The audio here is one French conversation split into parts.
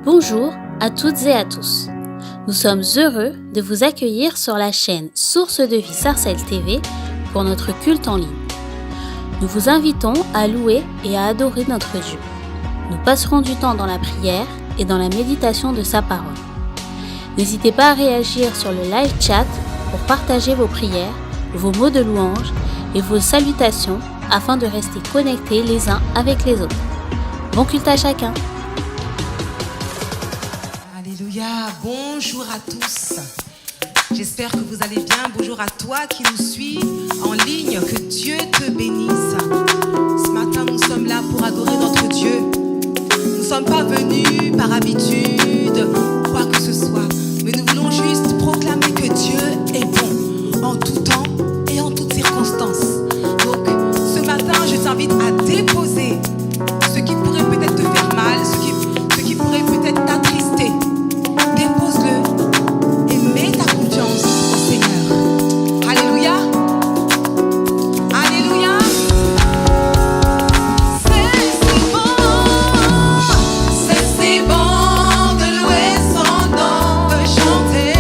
Bonjour à toutes et à tous. Nous sommes heureux de vous accueillir sur la chaîne Source de Vie Sarcelles TV pour notre culte en ligne. Nous vous invitons à louer et à adorer notre Dieu. Nous passerons du temps dans la prière et dans la méditation de sa parole. N'hésitez pas à réagir sur le live chat pour partager vos prières, vos mots de louange et vos salutations afin de rester connectés les uns avec les autres. Bon culte à chacun. Alléluia, bonjour à tous. J'espère que vous allez bien. Bonjour à toi qui nous suis en ligne. Que Dieu te bénisse. Ce matin, nous sommes là pour adorer notre Dieu. Nous ne sommes pas venus par habitude ou quoi que ce soit, mais nous voulons juste proclamer que Dieu est bon en tout temps et en toutes circonstances. Donc, ce matin, je t'invite à déposer ce qui pourrait peut-être te faire mal, ce qui pourrait peut-être t'attrister. Dépose-le et mets ta confiance au Seigneur. Alléluia. Alléluia. C'est si bon de louer son nom, de chanter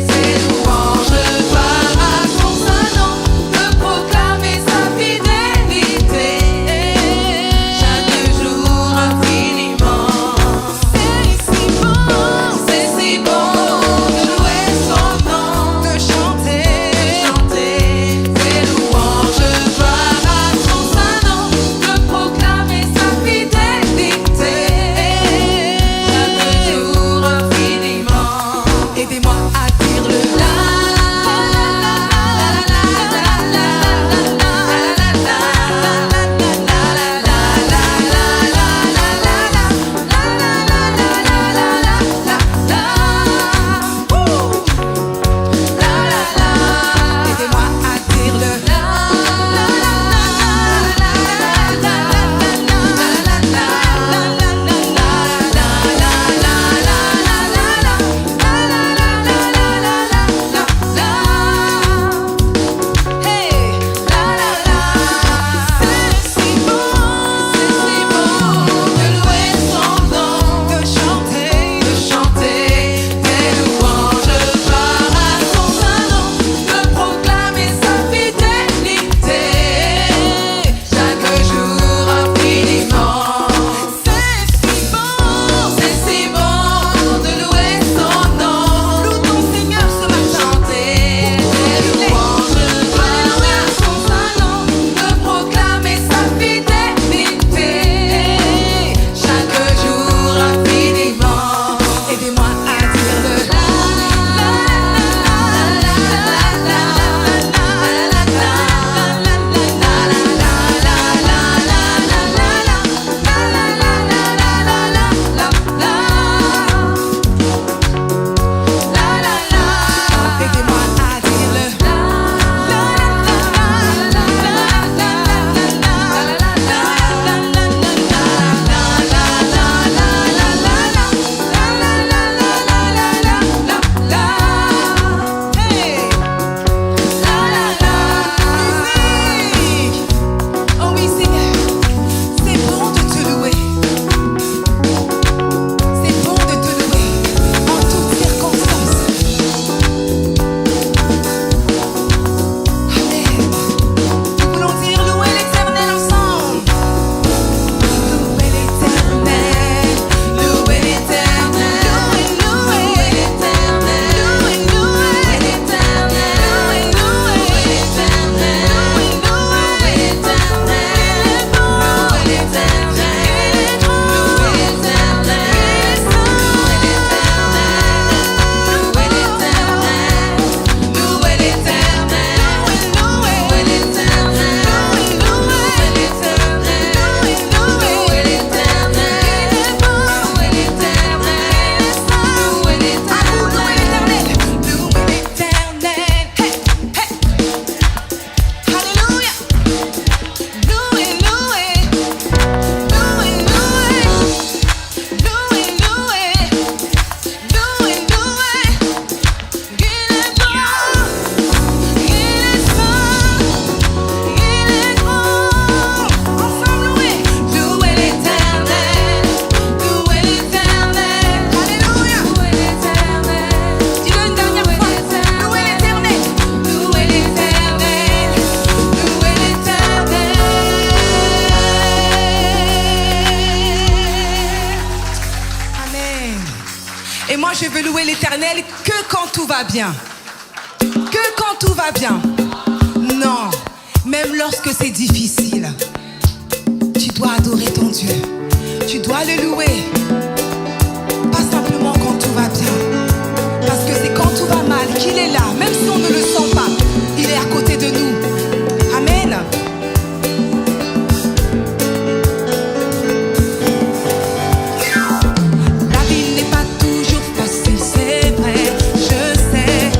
ses louanges, gloire à son saint nom, de proclamer sa fidélité. moi, je veux louer l'Éternel que quand tout va bien. Que quand tout va bien. Non, même lorsque c'est difficile, tu dois adorer ton Dieu. Tu dois le louer. Pas simplement quand tout va bien. Parce que c'est quand tout va mal qu'il est là. Même si on ne le sent pas, il est à côté de nous. Amen. La vie n'est pas toujours facile, c'est vrai, je sais.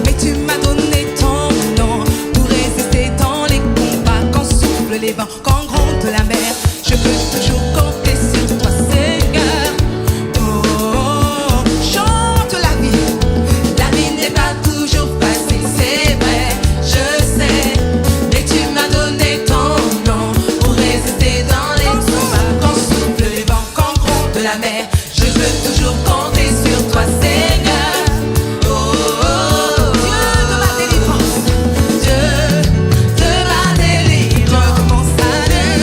Mais tu m'as donné ton nom pour résister dans les combats. Quand soufflent les vents, quand gronde la mer, je peux toujours compter sur toi, Seigneur. Oh, chante la vie. La vie n'est pas toujours facile, c'est vrai, je sais. Mais tu m'as donné ton nom pour résister dans les combats. Quand soufflent les vents, quand gronde la mer, je peux toujours compter sur toi, Seigneur. Oh, oh, oh. Dieu de ma délivrance, Dieu de ma délivrance, de mon salut,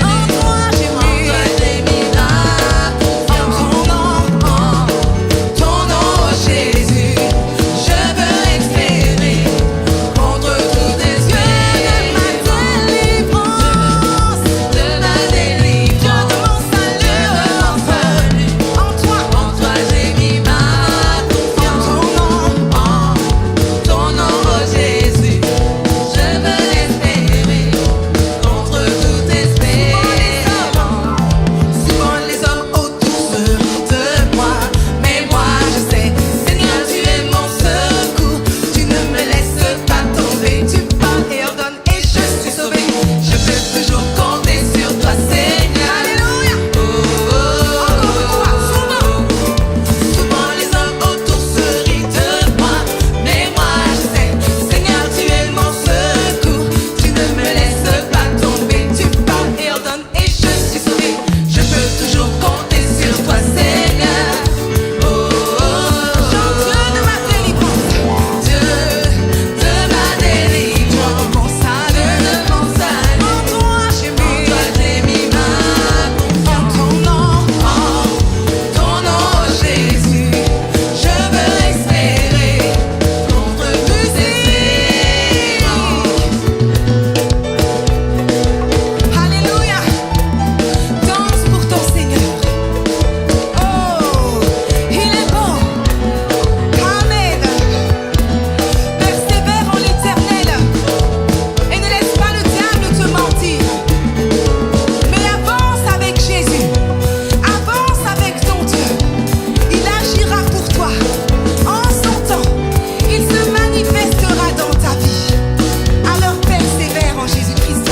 en toi j'ai mis en ton nom, Jésus, je veux espérer contre tous tes yeux. De ma délivrance, de mon salut, en toi j'ai mis ma confiance. Ton nom, Jésus, je veux espérer contre toute espérance. Souvent les hommes autour de moi, mais moi je sais, Seigneur, tu es mon secours. Tu ne me laisses pas tomber. Tu parles et ordonnes et je suis sauvé. Je peux toujours compter sur toi, Seigneur. Alléluia. Oh, oh, oh. Souvent les hommes autour se rient de moi, mais moi je sais, Seigneur, tu es mon secours. Tu ne me laisses pas tomber. Tu parles et ordonnes et je suis sauvé. Je peux toujours compter sur toi, Seigneur. Oh, oh, oh. Dieu de ma délivrance, Dieu de ma délivrance, mon salut, en toi j'ai mis ma confiance. Ton nom, Jésus, je veux espérer contre toute espérance. Alléluia. Danse pour ton Seigneur. Oh, il est bon. Amen. Persévère en l'Éternel et ne laisse pas le diable te mentir. Mais avance avec Jésus. Avance avec ton Dieu. Il agira pour toi. En son temps, il se manifestera dans ta vie. Alors persévère en Jésus-Christ.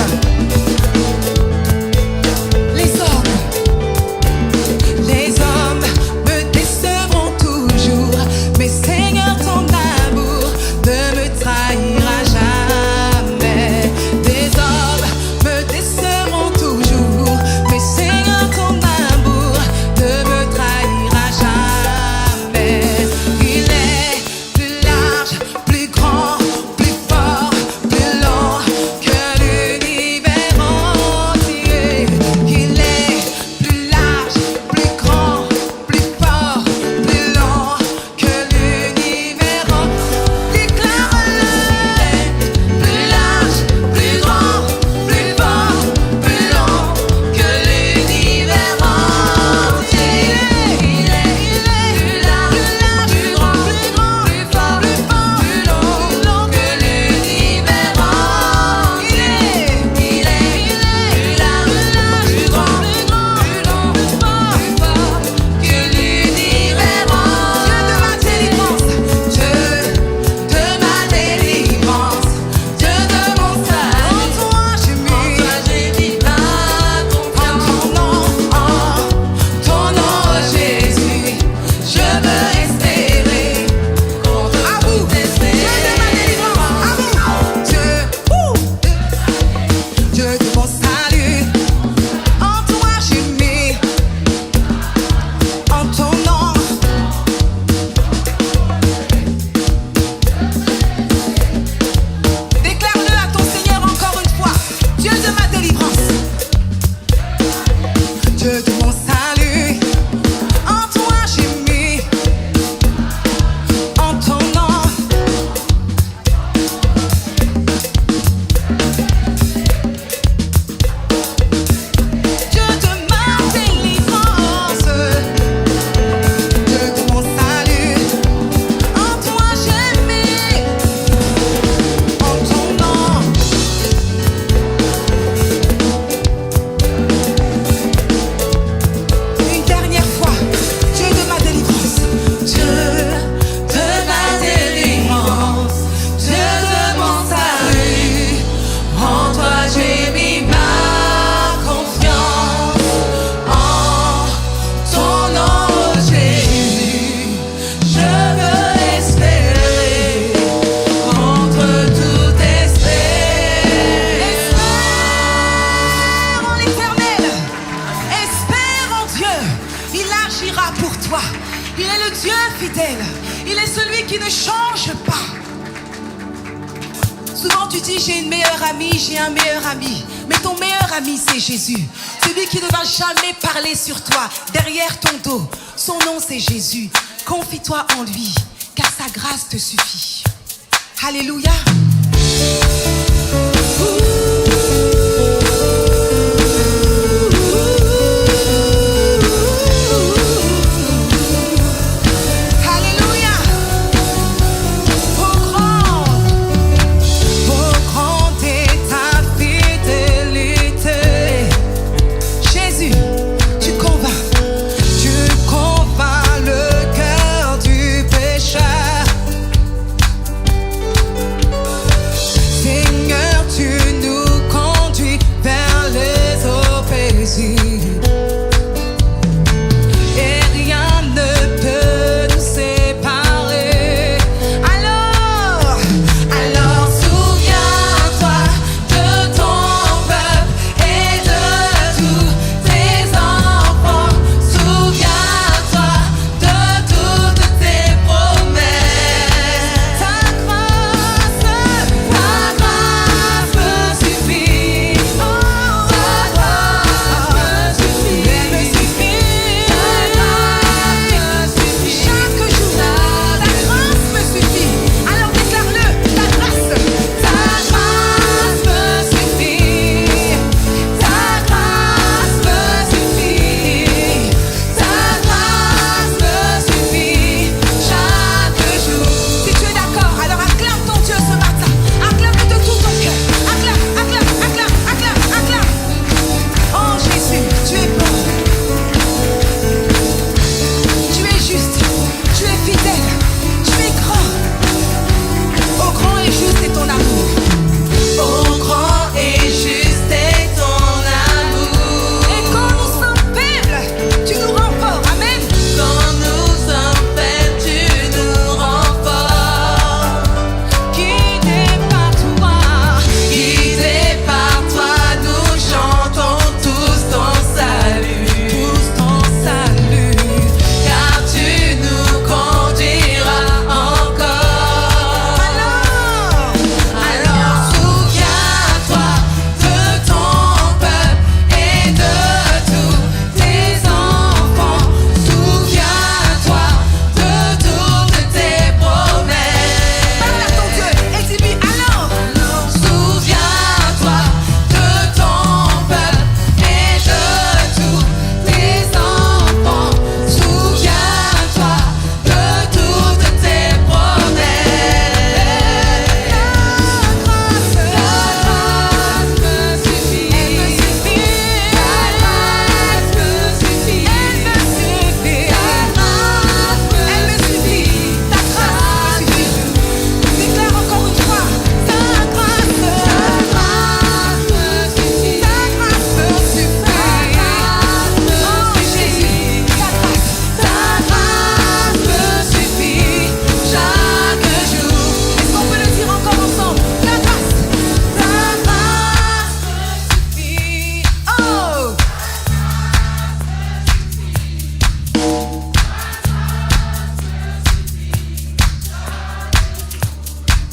Les hommes me décevront toujours, mais Seigneur, ton amour ne me trahira jamais. Les hommes me décevront toujours, mais Seigneur, ton amour ne me trahira jamais. Il est plus large, plus grand, plus fort, plus long que l'univers entier. Il est plus large, plus grand, plus fort, plus long que l'univers entier. Déclare-le. Plus large, plus grand, plus fort, plus long que l'univers entier. Il est plus large, plus grand, plus fort, plus long que l'univers entier. Il est plus large, plus grand, plus long, plus fort que l'univers entier. Dieu de ma délivrance, Dieu de mon salut, en toi j'ai mis ma confiance. Ton nom, Jésus, je veux espérer contre toute espérance. Dieu de mon salut, en toi j'ai mis en ton nom. Déclare-le à ton Seigneur encore une fois. Dieu de ma délivrance, Dieu de mon salut, en toi j'ai mis Dieu. Il agira pour toi. Il est le Dieu fidèle. Il est celui qui ne change pas. Souvent tu dis j'ai une meilleure amie, j'ai un meilleur ami. Mais ton meilleur ami c'est Jésus. Celui qui ne va jamais parler sur toi, derrière ton dos. Son nom c'est Jésus. Confie-toi en lui, car sa grâce te suffit. Alléluia.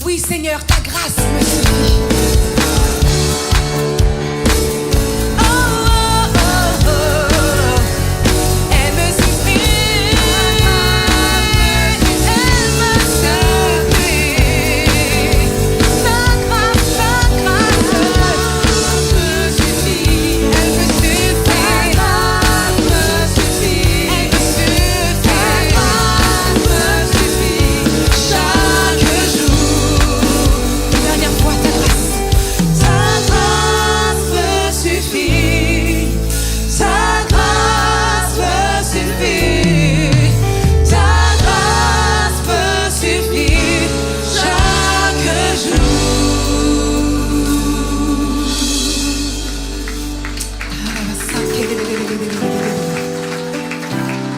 Oui, Seigneur, ta grâce me suffit. Oh, oh, oh, oh. Elle me suffit. Elle me suffit. Ta grâce me suffit. Elle me suffit. Ta grâce me suffit. Elle me suffit. Ta grâce me suffit. Chaque jour. Dernière fois, ta grâce. Ta grâce me suffit. Ta grâce me suffit. Ta grâce me suffit. Chaque jour.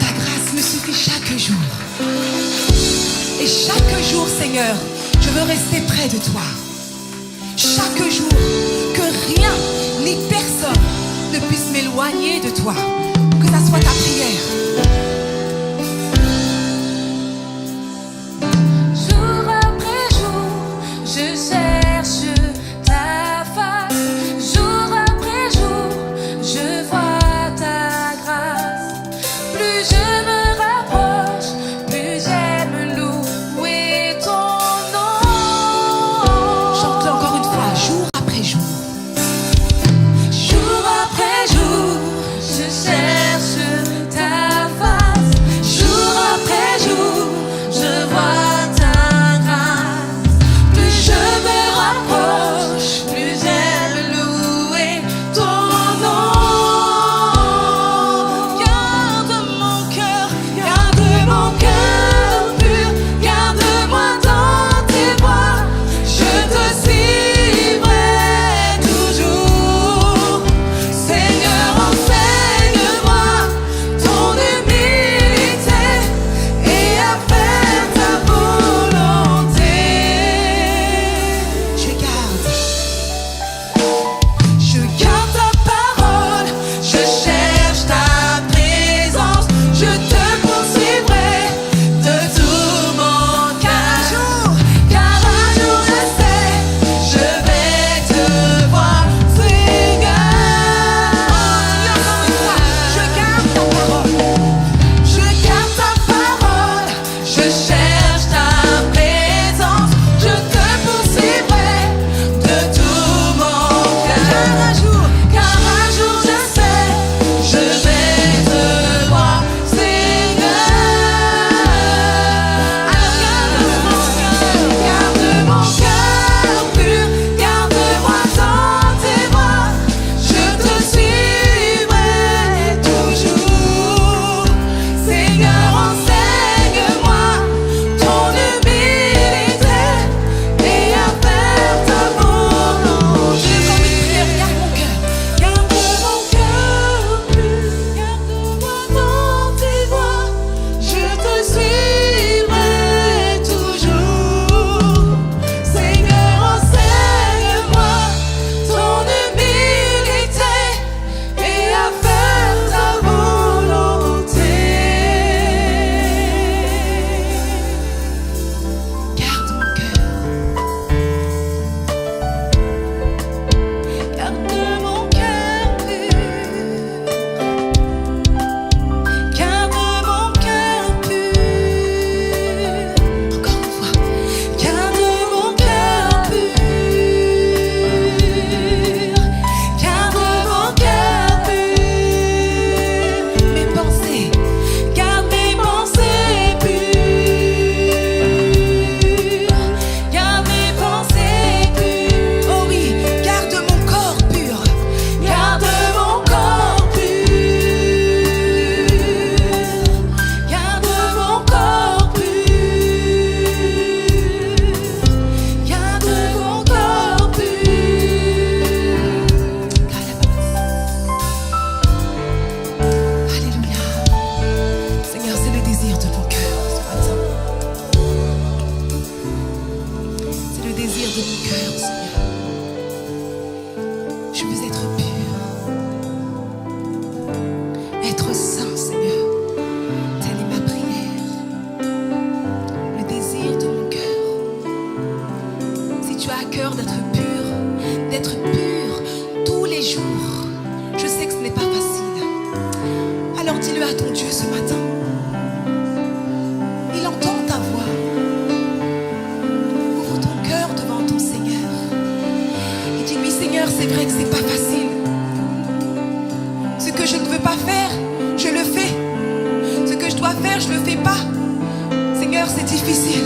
Ta grâce me suffit chaque jour. Et chaque jour, Seigneur, je veux rester près de toi. Chaque jour, que rien ni personne ne puisse m'éloigner de toi. Que ça soit ta Alors dis-le à ton Dieu ce matin. Il entend ta voix. Ouvre ton cœur devant ton Seigneur. Et dis-lui, Seigneur, c'est vrai que c'est pas facile. Ce que je ne veux pas faire, je le fais. Ce que je dois faire, je le fais pas. Seigneur, c'est difficile.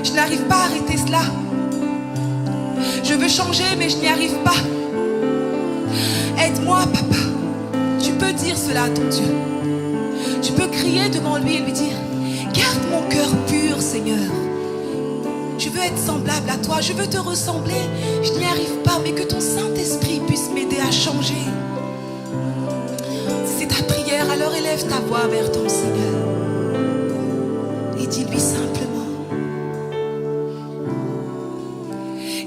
Je n'arrive pas à arrêter cela. Je veux changer, mais je n'y arrive pas. Aide-moi, papa. Tu peux dire cela à ton Dieu. Tu peux crier devant lui et lui dire: garde mon cœur pur, Seigneur. Je veux être semblable à toi. Je veux te ressembler. Je n'y arrive pas, mais que ton Saint-Esprit puisse m'aider à changer. Si c'est ta prière, alors élève ta voix vers ton Seigneur. Et dis-lui simplement: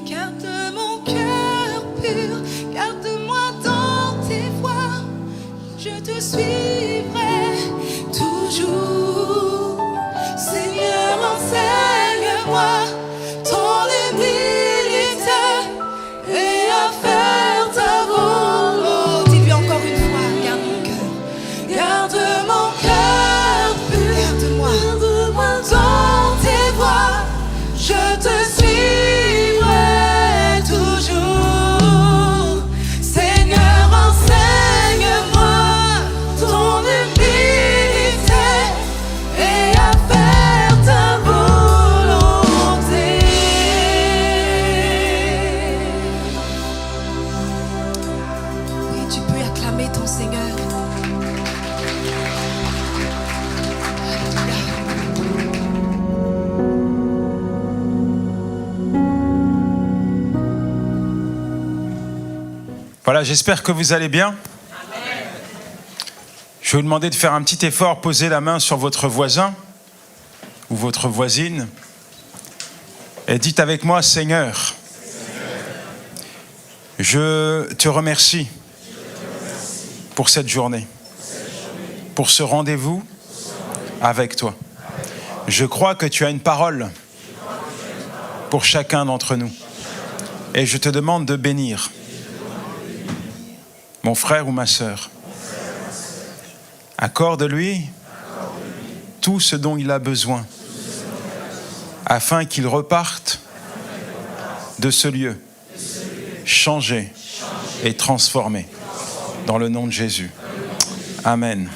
garde mon cœur pur, garde-moi dans tes voies, je te suivrai toujours. Seigneur, enseigne-moi ton humilité et à faire ta volonté. Dis-lui encore une fois: garde mon cœur pur, garde-moi dans tes voies, je te suivrai toujours. Seigneur, enseigne-moi ton humilité et à faire ta volonté. Oui, tu peux acclamer ton Seigneur. Voilà, j'espère que vous allez bien. Je vais vous demander de faire un petit effort, posez la main sur votre voisin ou votre voisine et dites avec moi: Seigneur, je te remercie pour cette journée, pour ce rendez-vous avec toi. Je crois que tu as une parole pour chacun d'entre nous et je te demande de bénir mon frère ou ma sœur. Accorde-lui tout ce dont il a besoin afin qu'il reparte de ce lieu changé et transformé dans le nom de Jésus. Amen.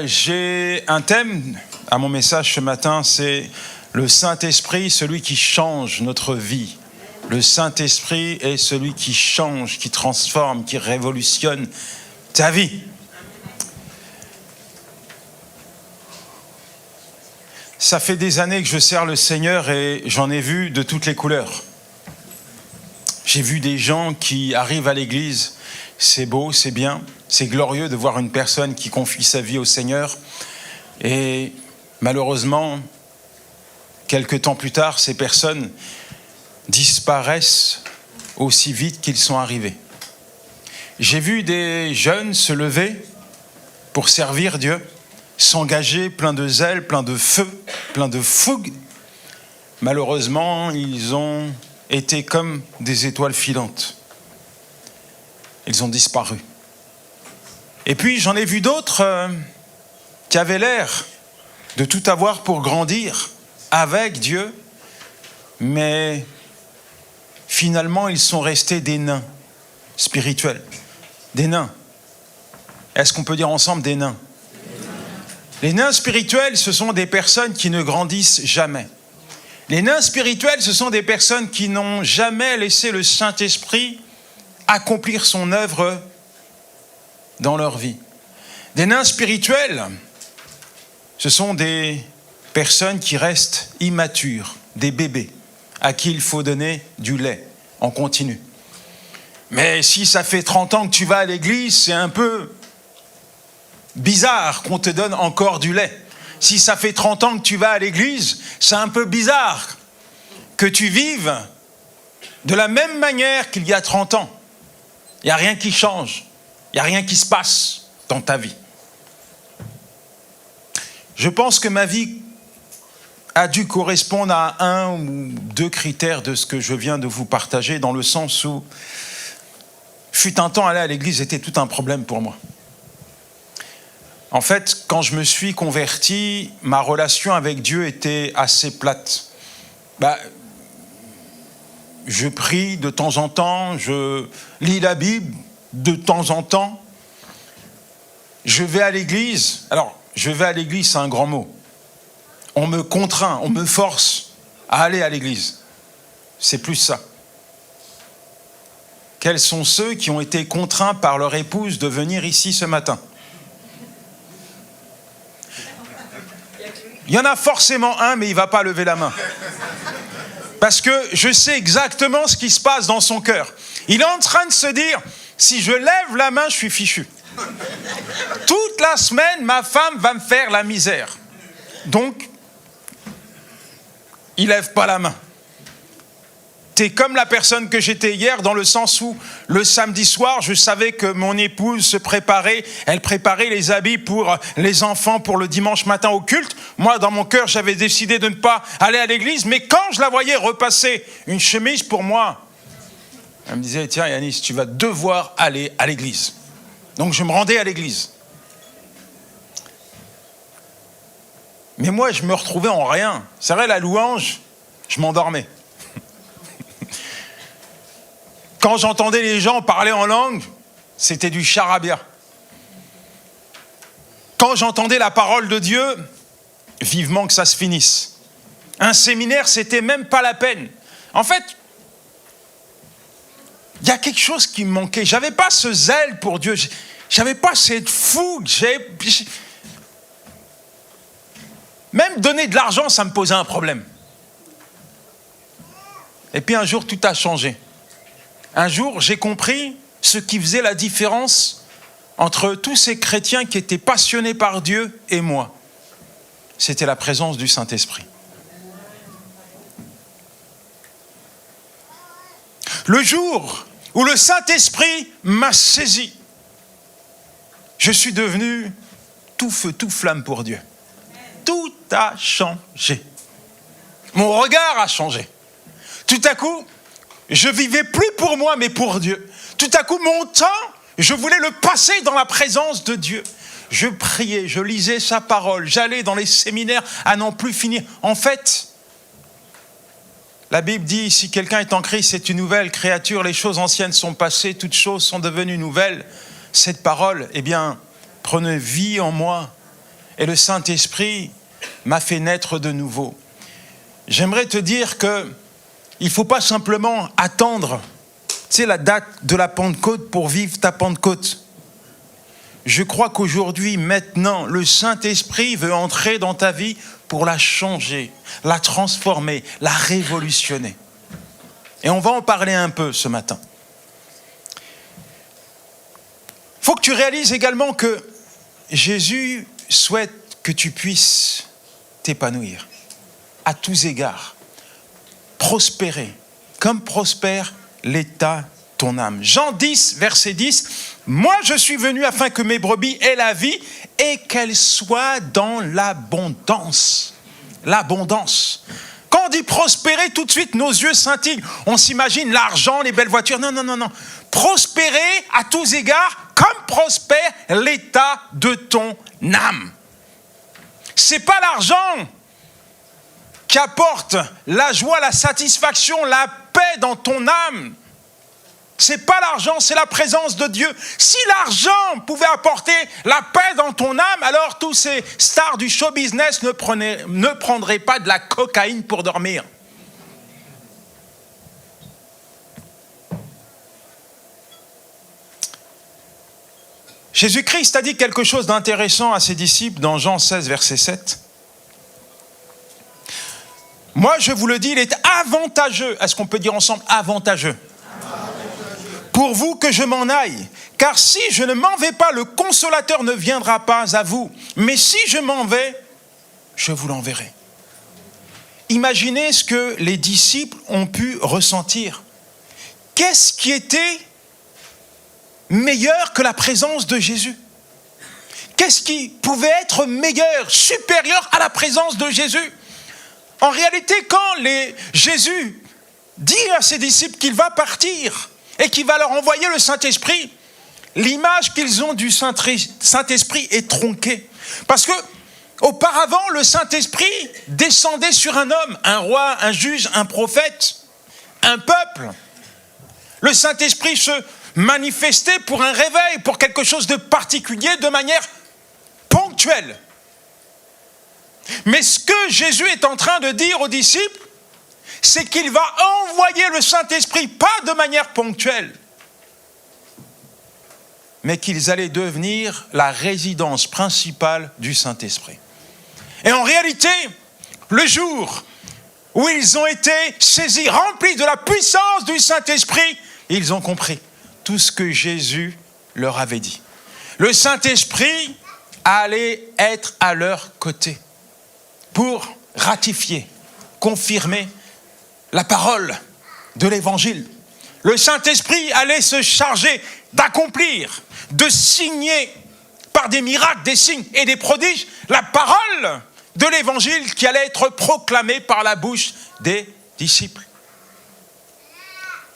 J'ai un thème à mon message ce matin, c'est le Saint-Esprit, celui qui change notre vie. Le Saint-Esprit est celui qui change, qui transforme, qui révolutionne ta vie. Ça fait des années que je sers le Seigneur et j'en ai vu de toutes les couleurs. J'ai vu des gens qui arrivent à l'église, c'est beau, c'est bien, c'est glorieux de voir une personne qui confie sa vie au Seigneur. Et malheureusement, quelques temps plus tard, ces personnes disparaissent aussi vite qu'ils sont arrivés. J'ai vu des jeunes se lever pour servir Dieu, s'engager plein de zèle, plein de feu, plein de fougue. Malheureusement, ils ont été comme des étoiles filantes. Ils ont disparu. Et puis, j'en ai vu d'autres qui avaient l'air de tout avoir pour grandir avec Dieu, mais finalement, ils sont restés des nains spirituels. Des nains. Est-ce qu'on peut dire ensemble des nains ? Les nains spirituels, ce sont des personnes qui ne grandissent jamais. Les nains spirituels, ce sont des personnes qui n'ont jamais laissé le Saint-Esprit accomplir son œuvre dans leur vie. Des nains spirituels, ce sont des personnes qui restent immatures, des bébés, à qui il faut donner du lait en continu. Mais si ça fait 30 ans que tu vas à l'église, c'est un peu bizarre qu'on te donne encore du lait. Si ça fait 30 ans que tu vas à l'église, c'est un peu bizarre que tu vives de la même manière qu'il y a 30 ans. Il n'y a rien qui change. Il n'y a rien qui se passe dans ta vie. Je pense que ma vie a dû correspondre à un ou deux critères de ce que je viens de vous partager, dans le sens où, fut un temps, aller à l'église était tout un problème pour moi. En fait, quand je me suis converti, ma relation avec Dieu était assez plate. Je prie de temps en temps, je lis la Bible de temps en temps. Je vais à l'église. Alors, je vais à l'église, c'est un grand mot. On me contraint, on me force à aller à l'église. C'est plus ça. Quels sont ceux qui ont été contraints par leur épouse de venir ici ce matin ? Il y en a forcément un, mais il ne va pas lever la main. Parce que je sais exactement ce qui se passe dans son cœur. Il est en train de se dire, si je lève la main, je suis fichu. Toute la semaine, ma femme va me faire la misère. Donc, il ne lève pas la main. T'es comme la personne que j'étais hier, dans le sens où le samedi soir, je savais que mon épouse se préparait, elle préparait les habits pour les enfants pour le dimanche matin au culte. Moi, dans mon cœur, j'avais décidé de ne pas aller à l'église, mais quand je la voyais repasser une chemise pour moi, elle me disait, tiens Yanis, tu vas devoir aller à l'église. Donc je me rendais à l'église. Mais moi, je me retrouvais en rien. C'est vrai, la louange, je m'endormais. Quand j'entendais les gens parler en langue, c'était du charabia. Quand j'entendais la parole de Dieu, vivement que ça se finisse. Un séminaire, c'était même pas la peine. En fait, il y a quelque chose qui me manquait. J'avais pas ce zèle pour Dieu. J'avais pas cette fougue. Même donner de l'argent, ça me posait un problème. Et puis un jour, tout a changé. Un jour, j'ai compris ce qui faisait la différence entre tous ces chrétiens qui étaient passionnés par Dieu et moi. C'était la présence du Saint-Esprit. Le jour où le Saint-Esprit m'a saisi, je suis devenu tout feu, tout flamme pour Dieu. Tout a changé. Mon regard a changé. Tout à coup, je vivais plus pour moi, mais pour Dieu. Tout à coup, mon temps, je voulais le passer dans la présence de Dieu. Je priais, je lisais sa parole, j'allais dans les séminaires à n'en plus finir. En fait, la Bible dit, si quelqu'un est en Christ, c'est une nouvelle créature, les choses anciennes sont passées, toutes choses sont devenues nouvelles. Cette parole, prenait vie en moi. Et le Saint-Esprit m'a fait naître de nouveau. J'aimerais te dire que il ne faut pas simplement attendre, la date de la Pentecôte pour vivre ta Pentecôte. Je crois qu'aujourd'hui, maintenant, le Saint-Esprit veut entrer dans ta vie pour la changer, la transformer, la révolutionner. Et on va en parler un peu ce matin. Il faut que tu réalises également que Jésus souhaite que tu puisses t'épanouir à tous égards. Prospérer, comme prospère l'état ton âme. Jean 10, verset 10, « Moi je suis venu afin que mes brebis aient la vie et qu'elles soient dans l'abondance. » L'abondance. Quand on dit prospérer, tout de suite nos yeux scintillent. On s'imagine l'argent, les belles voitures. Non. Prospérer à tous égards, comme prospère l'état de ton âme. C'est pas l'argent qui apporte la joie, la satisfaction, la paix dans ton âme. C'est pas l'argent, c'est la présence de Dieu. Si l'argent pouvait apporter la paix dans ton âme, alors tous ces stars du show business ne prendraient pas de la cocaïne pour dormir. Jésus-Christ a dit quelque chose d'intéressant à ses disciples dans Jean 16, verset 7. Moi, je vous le dis, il est avantageux. Est-ce qu'on peut dire ensemble avantageux? Pour vous que je m'en aille. Car si je ne m'en vais pas, le consolateur ne viendra pas à vous. Mais si je m'en vais, je vous l'enverrai. Imaginez ce que les disciples ont pu ressentir. Qu'est-ce qui était meilleur que la présence de Jésus? Qu'est-ce qui pouvait être meilleur, supérieur à la présence de Jésus? En réalité, quand Jésus dit à ses disciples qu'il va partir et qu'il va leur envoyer le Saint-Esprit, l'image qu'ils ont du Saint-Esprit est tronquée. Parce que auparavant, le Saint-Esprit descendait sur un homme, un roi, un juge, un prophète, un peuple. Le Saint-Esprit se manifestait pour un réveil, pour quelque chose de particulier, de manière ponctuelle. Mais ce que Jésus est en train de dire aux disciples, c'est qu'il va envoyer le Saint-Esprit, pas de manière ponctuelle, mais qu'ils allaient devenir la résidence principale du Saint-Esprit. Et en réalité, le jour où ils ont été saisis, remplis de la puissance du Saint-Esprit, ils ont compris tout ce que Jésus leur avait dit. Le Saint-Esprit allait être à leur côté pour ratifier, confirmer la parole de l'Évangile. Le Saint-Esprit allait se charger d'accomplir, de signer par des miracles, des signes et des prodiges la parole de l'Évangile qui allait être proclamée par la bouche des disciples.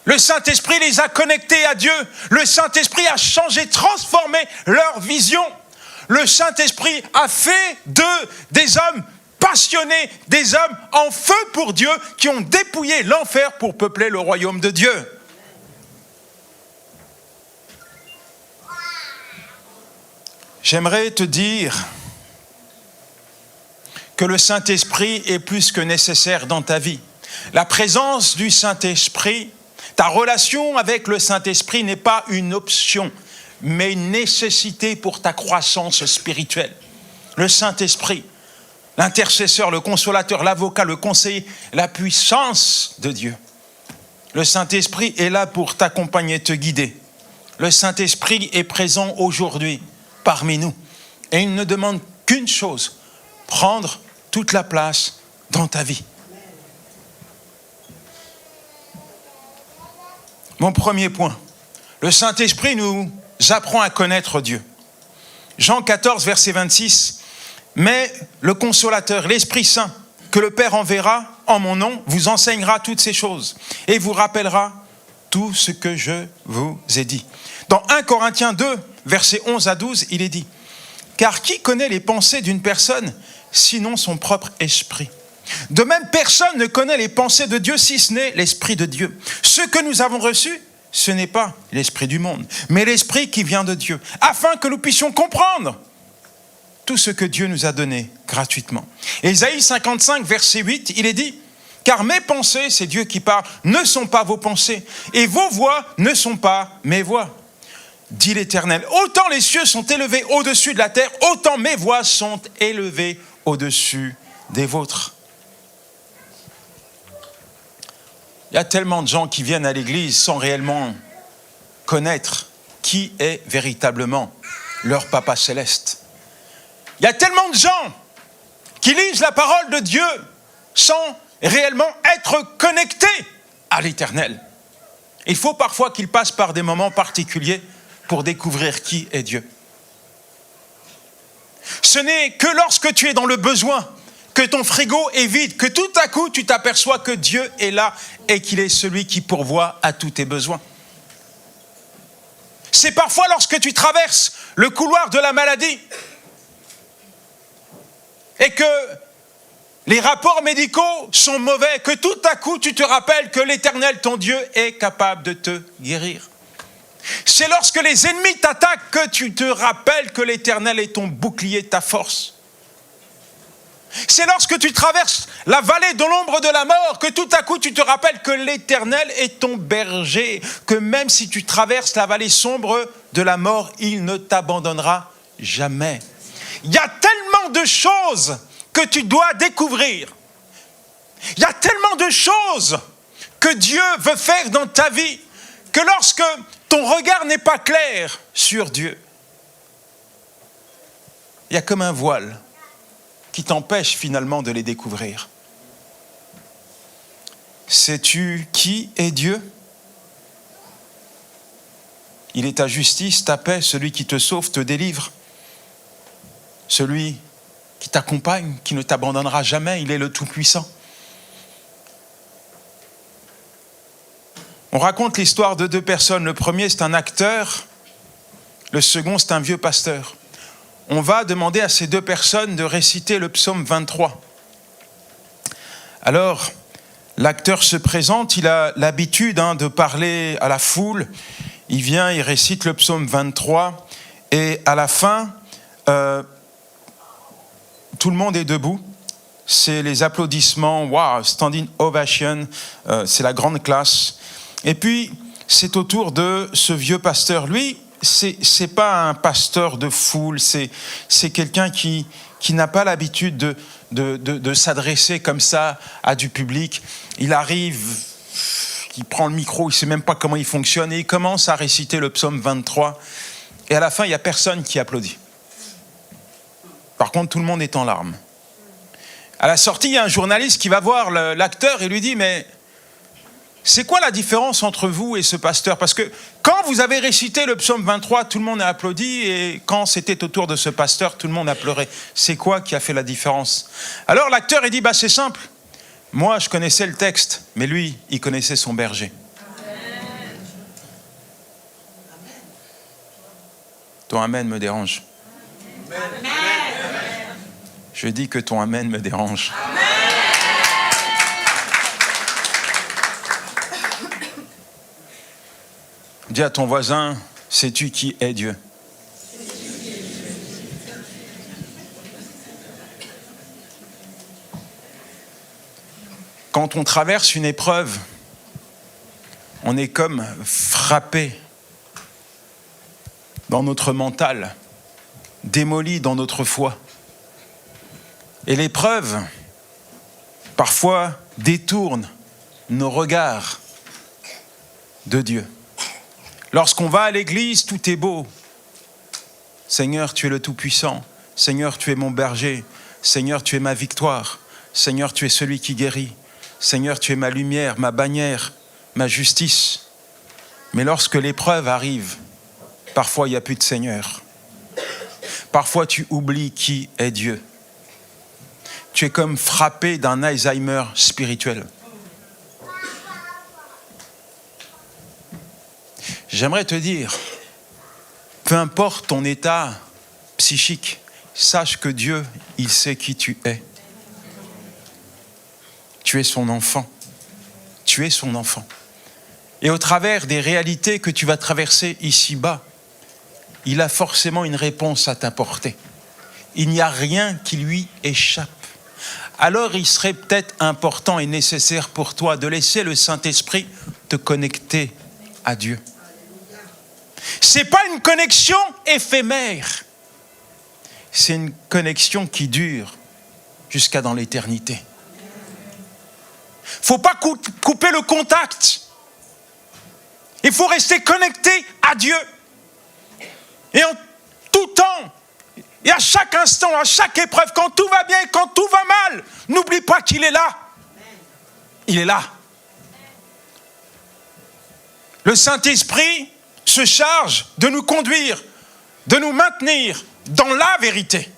Le Saint-Esprit les a connectés à Dieu. Le Saint-Esprit a changé, transformé leur vision. Le Saint-Esprit a fait d'eux des hommes passionnés, des hommes en feu pour Dieu, qui ont dépouillé l'enfer pour peupler le royaume de Dieu. J'aimerais te dire que le Saint-Esprit est plus que nécessaire dans ta vie. La présence du Saint-Esprit, ta relation avec le Saint-Esprit n'est pas une option, mais une nécessité pour ta croissance spirituelle. Le Saint-Esprit, l'intercesseur, le consolateur, l'avocat, le conseiller, la puissance de Dieu. Le Saint-Esprit est là pour t'accompagner, te guider. Le Saint-Esprit est présent aujourd'hui parmi nous. Et il ne demande qu'une chose, prendre toute la place dans ta vie. Mon premier point, le Saint-Esprit nous apprend à connaître Dieu. Jean 14, verset 26, « Mais le Consolateur, l'Esprit Saint, que le Père enverra en mon nom, vous enseignera toutes ces choses et vous rappellera tout ce que je vous ai dit. » Dans 1 Corinthiens 2, versets 11 à 12, il est dit, « Car qui connaît les pensées d'une personne, sinon son propre esprit ? De même, personne ne connaît les pensées de Dieu, si ce n'est l'Esprit de Dieu. Ce que nous avons reçu, ce n'est pas l'Esprit du monde, mais l'Esprit qui vient de Dieu, afin que nous puissions comprendre tout ce que Dieu nous a donné gratuitement. » Ésaïe 55, verset 8, il est dit, « Car mes pensées, c'est Dieu qui parle, ne sont pas vos pensées, et vos voix ne sont pas mes voix. Dit l'Éternel, autant les cieux sont élevés au-dessus de la terre, autant mes voix sont élevées au-dessus des vôtres. » Il y a tellement de gens qui viennent à l'église sans réellement connaître qui est véritablement leur Papa Céleste. Il y a tellement de gens qui lisent la parole de Dieu sans réellement être connectés à l'Éternel. Il faut parfois qu'ils passent par des moments particuliers pour découvrir qui est Dieu. Ce n'est que lorsque tu es dans le besoin, que ton frigo est vide, que tout à coup tu t'aperçois que Dieu est là et qu'il est celui qui pourvoit à tous tes besoins. C'est parfois lorsque tu traverses le couloir de la maladie et que les rapports médicaux sont mauvais, que tout à coup tu te rappelles que l'Éternel, ton Dieu, est capable de te guérir. C'est lorsque les ennemis t'attaquent que tu te rappelles que l'Éternel est ton bouclier, ta force. C'est lorsque tu traverses la vallée de l'ombre de la mort que tout à coup tu te rappelles que l'Éternel est ton berger, que même si tu traverses la vallée sombre de la mort, il ne t'abandonnera jamais. Il y a tellement de choses que tu dois découvrir. Il y a tellement de choses que Dieu veut faire dans ta vie que lorsque ton regard n'est pas clair sur Dieu, il y a comme un voile qui t'empêche finalement de les découvrir. Sais-tu qui est Dieu ? Il est ta justice, ta paix, celui qui te sauve, te délivre, celui qui t'accompagne, qui ne t'abandonnera jamais, il est le Tout-Puissant. On raconte l'histoire de deux personnes. Le premier, c'est un acteur. Le second, c'est un vieux pasteur. On va demander à ces deux personnes de réciter le psaume 23. Alors, l'acteur se présente, il a l'habitude de parler à la foule. Il vient, il récite le psaume 23. Et à la fin, tout le monde est debout. C'est les applaudissements, wow, standing ovation, c'est la grande classe. Et puis, c'est au tour de ce vieux pasteur. Lui, c'est pas un pasteur de foule, c'est quelqu'un qui n'a pas l'habitude de s'adresser comme ça à du public. Il arrive, il prend le micro, il ne sait même pas comment il fonctionne, et il commence à réciter le psaume 23. Et à la fin, il n'y a personne qui applaudit. Par contre, tout le monde est en larmes. À la sortie, il y a un journaliste qui va voir l'acteur et lui dit « Mais c'est quoi la différence entre vous et ce pasteur ? Parce que quand vous avez récité le psaume 23, tout le monde a applaudi, et quand c'était au tour de ce pasteur, tout le monde a pleuré. C'est quoi qui a fait la différence ?» Alors l'acteur, il dit « C'est simple. Moi, je connaissais le texte, mais lui, il connaissait son berger. » Ton amen me dérange. Amen. Je dis que ton amen me dérange. Amen. Dis à ton voisin, sais-tu qui est Dieu ? Quand on traverse une épreuve, on est comme frappé dans notre mental, démoli dans notre foi. Et l'épreuve, parfois, détourne nos regards de Dieu. Lorsqu'on va à l'église, tout est beau. Seigneur, tu es le Tout-Puissant. Seigneur, tu es mon berger. Seigneur, tu es ma victoire. Seigneur, tu es celui qui guérit. Seigneur, tu es ma lumière, ma bannière, ma justice. Mais lorsque l'épreuve arrive, parfois il n'y a plus de Seigneur. Parfois tu oublies qui est Dieu. Tu es comme frappé d'un Alzheimer spirituel. J'aimerais te dire, peu importe ton état psychique, sache que Dieu, il sait qui tu es. Tu es son enfant. Tu es son enfant. Et au travers des réalités que tu vas traverser ici-bas, il a forcément une réponse à t'apporter. Il n'y a rien qui lui échappe. Alors il serait peut-être important et nécessaire pour toi de laisser le Saint-Esprit te connecter à Dieu. Ce n'est pas une connexion éphémère. C'est une connexion qui dure jusqu'à dans l'éternité. Il ne faut pas couper le contact. Il faut rester connecté à Dieu. Et en tout temps, et à chaque instant, à chaque épreuve, quand tout va bien et quand tout va mal, n'oublie pas qu'il est là. Il est là. Le Saint-Esprit se charge de nous conduire, de nous maintenir dans la vérité.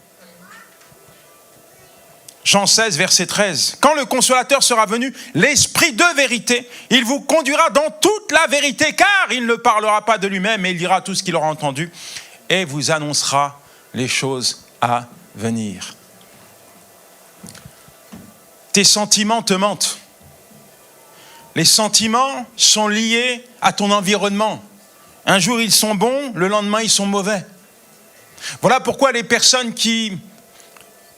Jean 16, verset 13. Quand le Consolateur sera venu, l'Esprit de vérité, il vous conduira dans toute la vérité, car il ne parlera pas de lui-même, mais il dira tout ce qu'il aura entendu et vous annoncera les choses à venir. Tes sentiments te mentent. Les sentiments sont liés à ton environnement. Un jour ils sont bons, le lendemain ils sont mauvais. Voilà pourquoi les personnes qui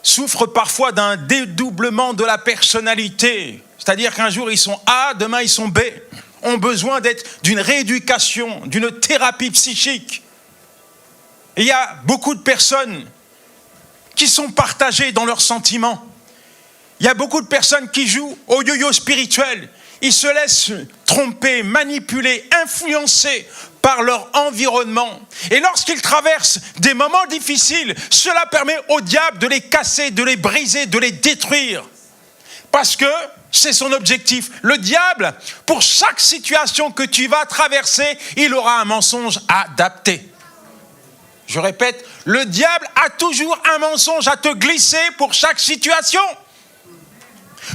souffrent parfois d'un dédoublement de la personnalité, c'est-à-dire qu'un jour ils sont A, demain ils sont B, ont besoin d'une rééducation, d'une thérapie psychique. Et il y a beaucoup de personnes qui sont partagées dans leurs sentiments. Il y a beaucoup de personnes qui jouent au yo-yo spirituel. Ils se laissent tromper, manipuler, influencer par leur environnement. Et lorsqu'ils traversent des moments difficiles, cela permet au diable de les casser, de les briser, de les détruire. Parce que c'est son objectif. Le diable, pour chaque situation que tu vas traverser, il aura un mensonge adapté. Je répète, le diable a toujours un mensonge à te glisser pour chaque situation.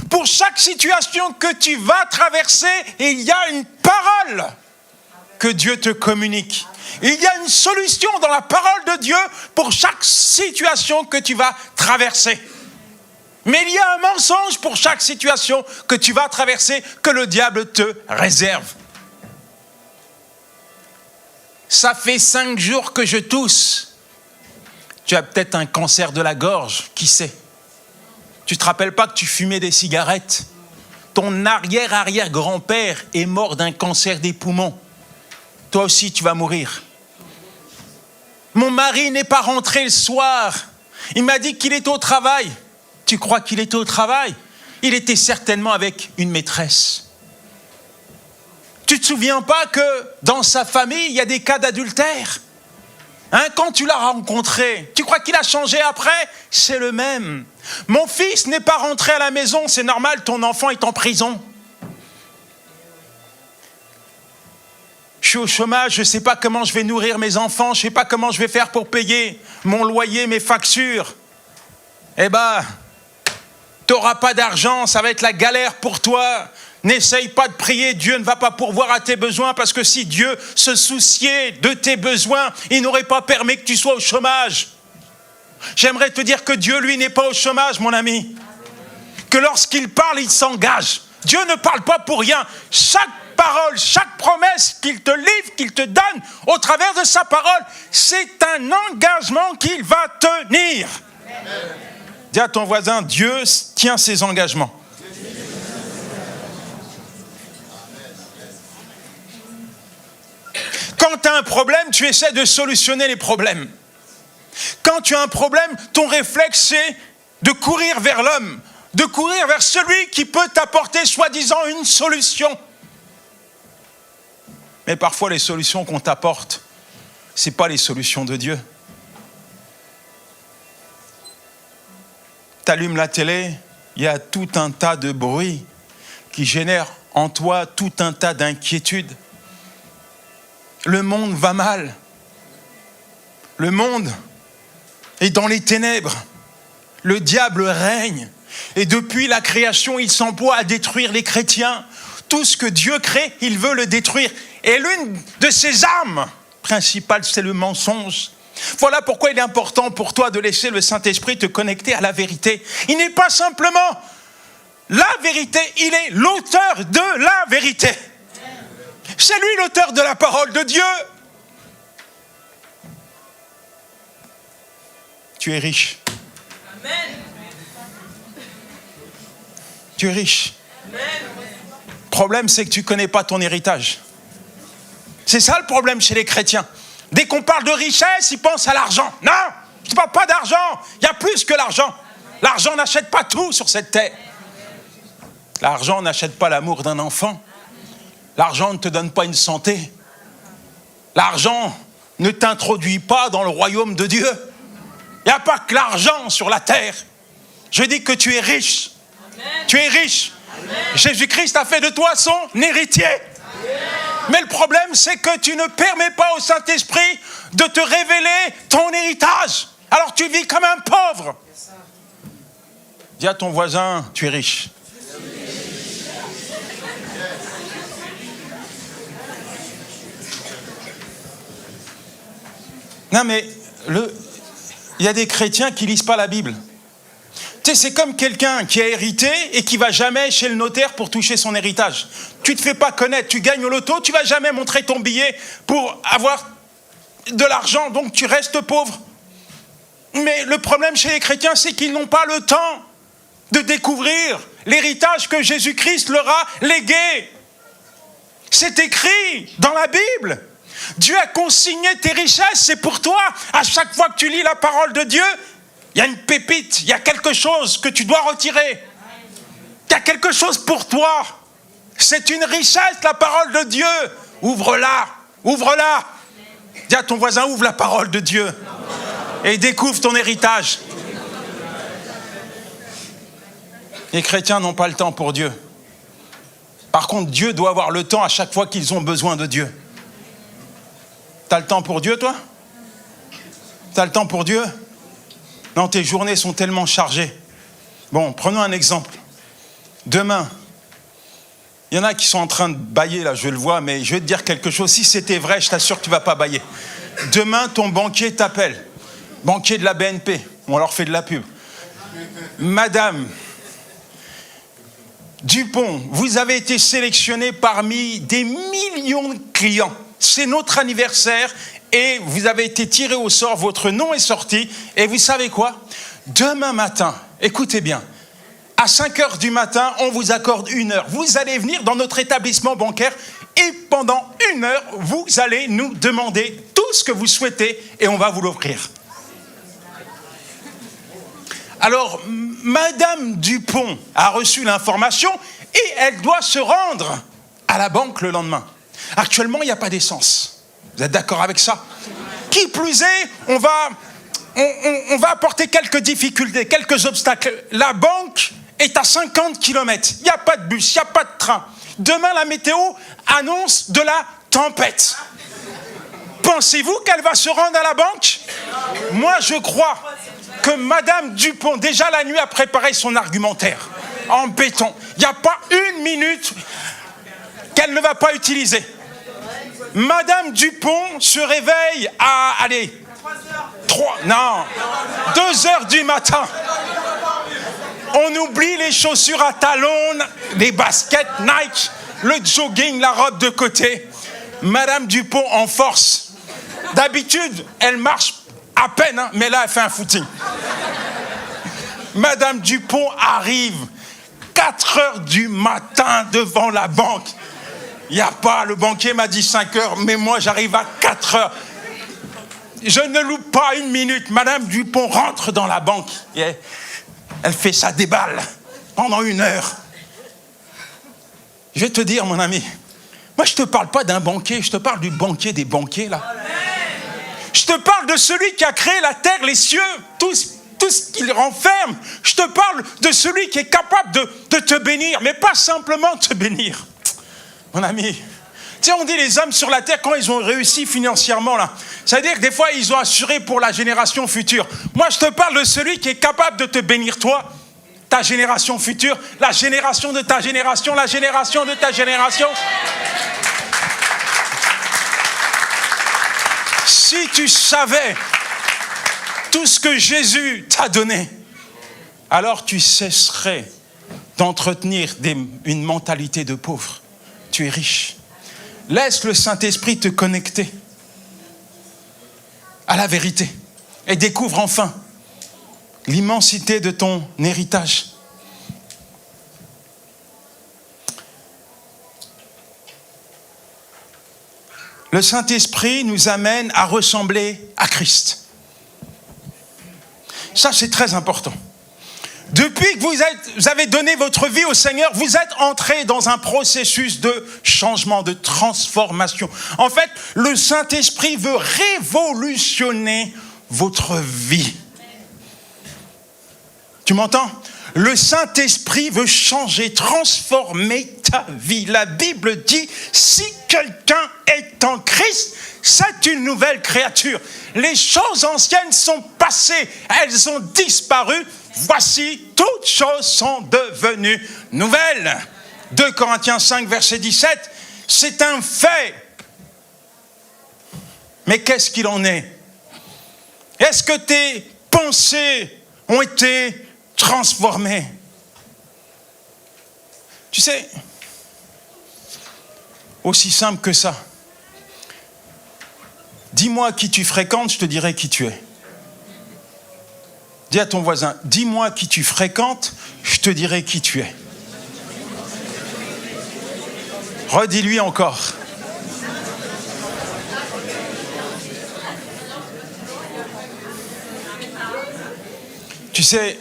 Pour chaque situation que tu vas traverser, il y a une parole que Dieu te communique. Il y a une solution dans la parole de Dieu pour chaque situation que tu vas traverser. Mais il y a un mensonge pour chaque situation que tu vas traverser, que le diable te réserve. Ça fait 5 jours que je tousse. Tu as peut-être un cancer de la gorge, qui sait? Tu ne te rappelles pas que tu fumais des cigarettes? Ton arrière-arrière-grand-père est mort d'un cancer des poumons. Toi aussi, tu vas mourir. Mon mari n'est pas rentré le soir. Il m'a dit qu'il était au travail. Tu crois qu'il était au travail? Il était certainement avec une maîtresse. Tu ne te souviens pas que dans sa famille, il y a des cas d'adultère? Quand tu l'as rencontré, tu crois qu'il a changé après? C'est le même. Mon fils n'est pas rentré à la maison, c'est normal, ton enfant est en prison. Je suis au chômage, je ne sais pas comment je vais nourrir mes enfants, je ne sais pas comment je vais faire pour payer mon loyer, mes factures. Eh ben, tu n'auras pas d'argent, ça va être la galère pour toi. N'essaye pas de prier, Dieu ne va pas pourvoir à tes besoins, parce que si Dieu se souciait de tes besoins, il n'aurait pas permis que tu sois au chômage. J'aimerais te dire que Dieu, lui, n'est pas au chômage, mon ami. Que lorsqu'il parle, il s'engage. Dieu ne parle pas pour rien. Chaque parole, chaque promesse qu'il te livre, qu'il te donne au travers de sa parole, c'est un engagement qu'il va tenir. Amen. Dis à ton voisin, Dieu tient ses engagements. Quand tu as un problème, tu essaies de solutionner les problèmes. Quand tu as un problème, ton réflexe, c'est de courir vers l'homme, de courir vers celui qui peut t'apporter soi-disant une solution. Mais parfois, les solutions qu'on t'apporte, ce n'est pas les solutions de Dieu. Tu allumes la télé, il y a tout un tas de bruits qui génèrent en toi tout un tas d'inquiétudes. Le monde va mal. Le monde est dans les ténèbres. Le diable règne. Et depuis la création, il s'emploie à détruire les chrétiens. Tout ce que Dieu crée, il veut le détruire. Et l'une de ses armes principales, c'est le mensonge. Voilà pourquoi il est important pour toi de laisser le Saint-Esprit te connecter à la vérité. Il n'est pas simplement la vérité, il est l'auteur de la vérité. C'est lui l'auteur de la parole de Dieu. Tu es riche. Amen. Tu es riche. Amen. Le problème, c'est que tu ne connais pas ton héritage. C'est ça le problème chez les chrétiens. Dès qu'on parle de richesse, ils pensent à l'argent. Non, je ne parle pas d'argent. Il y a plus que l'argent. L'argent n'achète pas tout sur cette terre. L'argent n'achète pas l'amour d'un enfant. L'argent ne te donne pas une santé. L'argent ne t'introduit pas dans le royaume de Dieu. Il n'y a pas que l'argent sur la terre. Je dis que tu es riche. Amen. Tu es riche. Amen. Jésus-Christ a fait de toi son héritier. Amen. Mais le problème, c'est que tu ne permets pas au Saint-Esprit de te révéler ton héritage. Alors tu vis comme un pauvre. Dis à ton voisin, tu es riche. Non mais, il y a des chrétiens qui ne lisent pas la Bible. Tu sais, c'est comme quelqu'un qui a hérité et qui ne va jamais chez le notaire pour toucher son héritage. Tu ne te fais pas connaître, tu gagnes au loto, tu ne vas jamais montrer ton billet pour avoir de l'argent, donc tu restes pauvre. Mais le problème chez les chrétiens, c'est qu'ils n'ont pas le temps de découvrir l'héritage que Jésus-Christ leur a légué. C'est écrit dans la Bible. Dieu a consigné tes richesses, c'est pour toi. À chaque fois que tu lis la parole de Dieu, il y a une pépite, il y a quelque chose que tu dois retirer. Il y a quelque chose pour toi. C'est une richesse, la parole de Dieu. Ouvre-la, ouvre-la. Dis à ton voisin, ouvre la parole de Dieu et découvre ton héritage. Les chrétiens n'ont pas le temps pour Dieu. Par contre, Dieu doit avoir le temps à chaque fois qu'ils ont besoin de Dieu. T'as le temps pour Dieu, toi? T'as le temps pour Dieu? Non, tes journées sont tellement chargées. Bon, prenons un exemple. Demain, Il y en a qui sont en train de bâiller, là, je le vois, mais je vais te dire quelque chose. Si c'était vrai, je t'assure que tu ne vas pas bâiller. Demain, ton banquier t'appelle. Banquier de la BNP. On leur fait de la pub. Madame Dupont, vous avez été sélectionnée parmi des millions de clients. C'est notre anniversaire et vous avez été tiré au sort. Votre nom est sorti. Et vous savez quoi? Demain matin, écoutez bien, à 5 heures du matin, on vous accorde 1 heure. Vous allez venir dans notre établissement bancaire et pendant 1 heure, vous allez nous demander tout ce que vous souhaitez et on va vous l'offrir. Alors, Madame Dupont a reçu l'information et elle doit se rendre à la banque le lendemain. Actuellement, il n'y a pas d'essence. Vous êtes d'accord avec ça? Qui plus est, on va apporter quelques difficultés, quelques obstacles. La banque est à 50 km. Il n'y a pas de bus, il n'y a pas de train. Demain, la météo annonce de la tempête. Pensez-vous qu'elle va se rendre à la banque? Moi, je crois que Madame Dupont, déjà la nuit, a préparé son argumentaire en béton. Il n'y a pas 1 minute qu'elle ne va pas utiliser. Madame Dupont se réveille à, 2 heures du matin. On oublie les chaussures à talons, les baskets Nike, le jogging, la robe de côté. Madame Dupont en force. D'habitude, elle marche à peine, hein, mais là, elle fait un footing. Madame Dupont arrive 4 heures du matin devant la banque. Il n'y a pas, le banquier m'a dit 5 heures, mais moi, j'arrive à 4 heures. Je ne loupe pas 1 minute. Madame Dupont rentre dans la banque. Et elle fait sa déballe pendant 1 heure. Je vais te dire, mon ami, moi, je ne te parle pas d'un banquier, je te parle du banquier des banquiers, là. Je te parle de celui qui a créé la terre, les cieux, tout ce qu'il renferme. Je te parle de celui qui est capable de te bénir, mais pas simplement te bénir. Mon ami, tu sais, on dit les hommes sur la terre, quand ils ont réussi financièrement, là, ça veut dire que des fois, ils ont assuré pour la génération future. Moi, je te parle de celui qui est capable de te bénir, toi, ta génération future, la génération de ta génération, la génération de ta génération. Si tu savais tout ce que Jésus t'a donné, alors tu cesserais d'entretenir une mentalité de pauvre. Tu es riche. Laisse le Saint-Esprit te connecter à la vérité et découvre enfin l'immensité de ton héritage. Le Saint-Esprit nous amène à ressembler à Christ. Ça, c'est très important. Depuis que vous avez donné votre vie au Seigneur, vous êtes entré dans un processus de changement, de transformation. En fait, le Saint-Esprit veut révolutionner votre vie. Tu m'entends? Le Saint-Esprit veut changer, transformer ta vie. La Bible dit, si quelqu'un est en Christ, c'est une nouvelle créature. Les choses anciennes sont passées, elles ont disparu. Voici, toutes choses sont devenues nouvelles. 2 Corinthiens 5, verset 17, c'est un fait. Mais qu'est-ce qu'il en est? Est-ce que tes pensées ont été transformées? Tu sais, aussi simple que ça. Dis-moi qui tu fréquentes, je te dirai qui tu es. Dis à ton voisin, dis-moi qui tu fréquentes, je te dirai qui tu es. Redis-lui encore. Tu sais,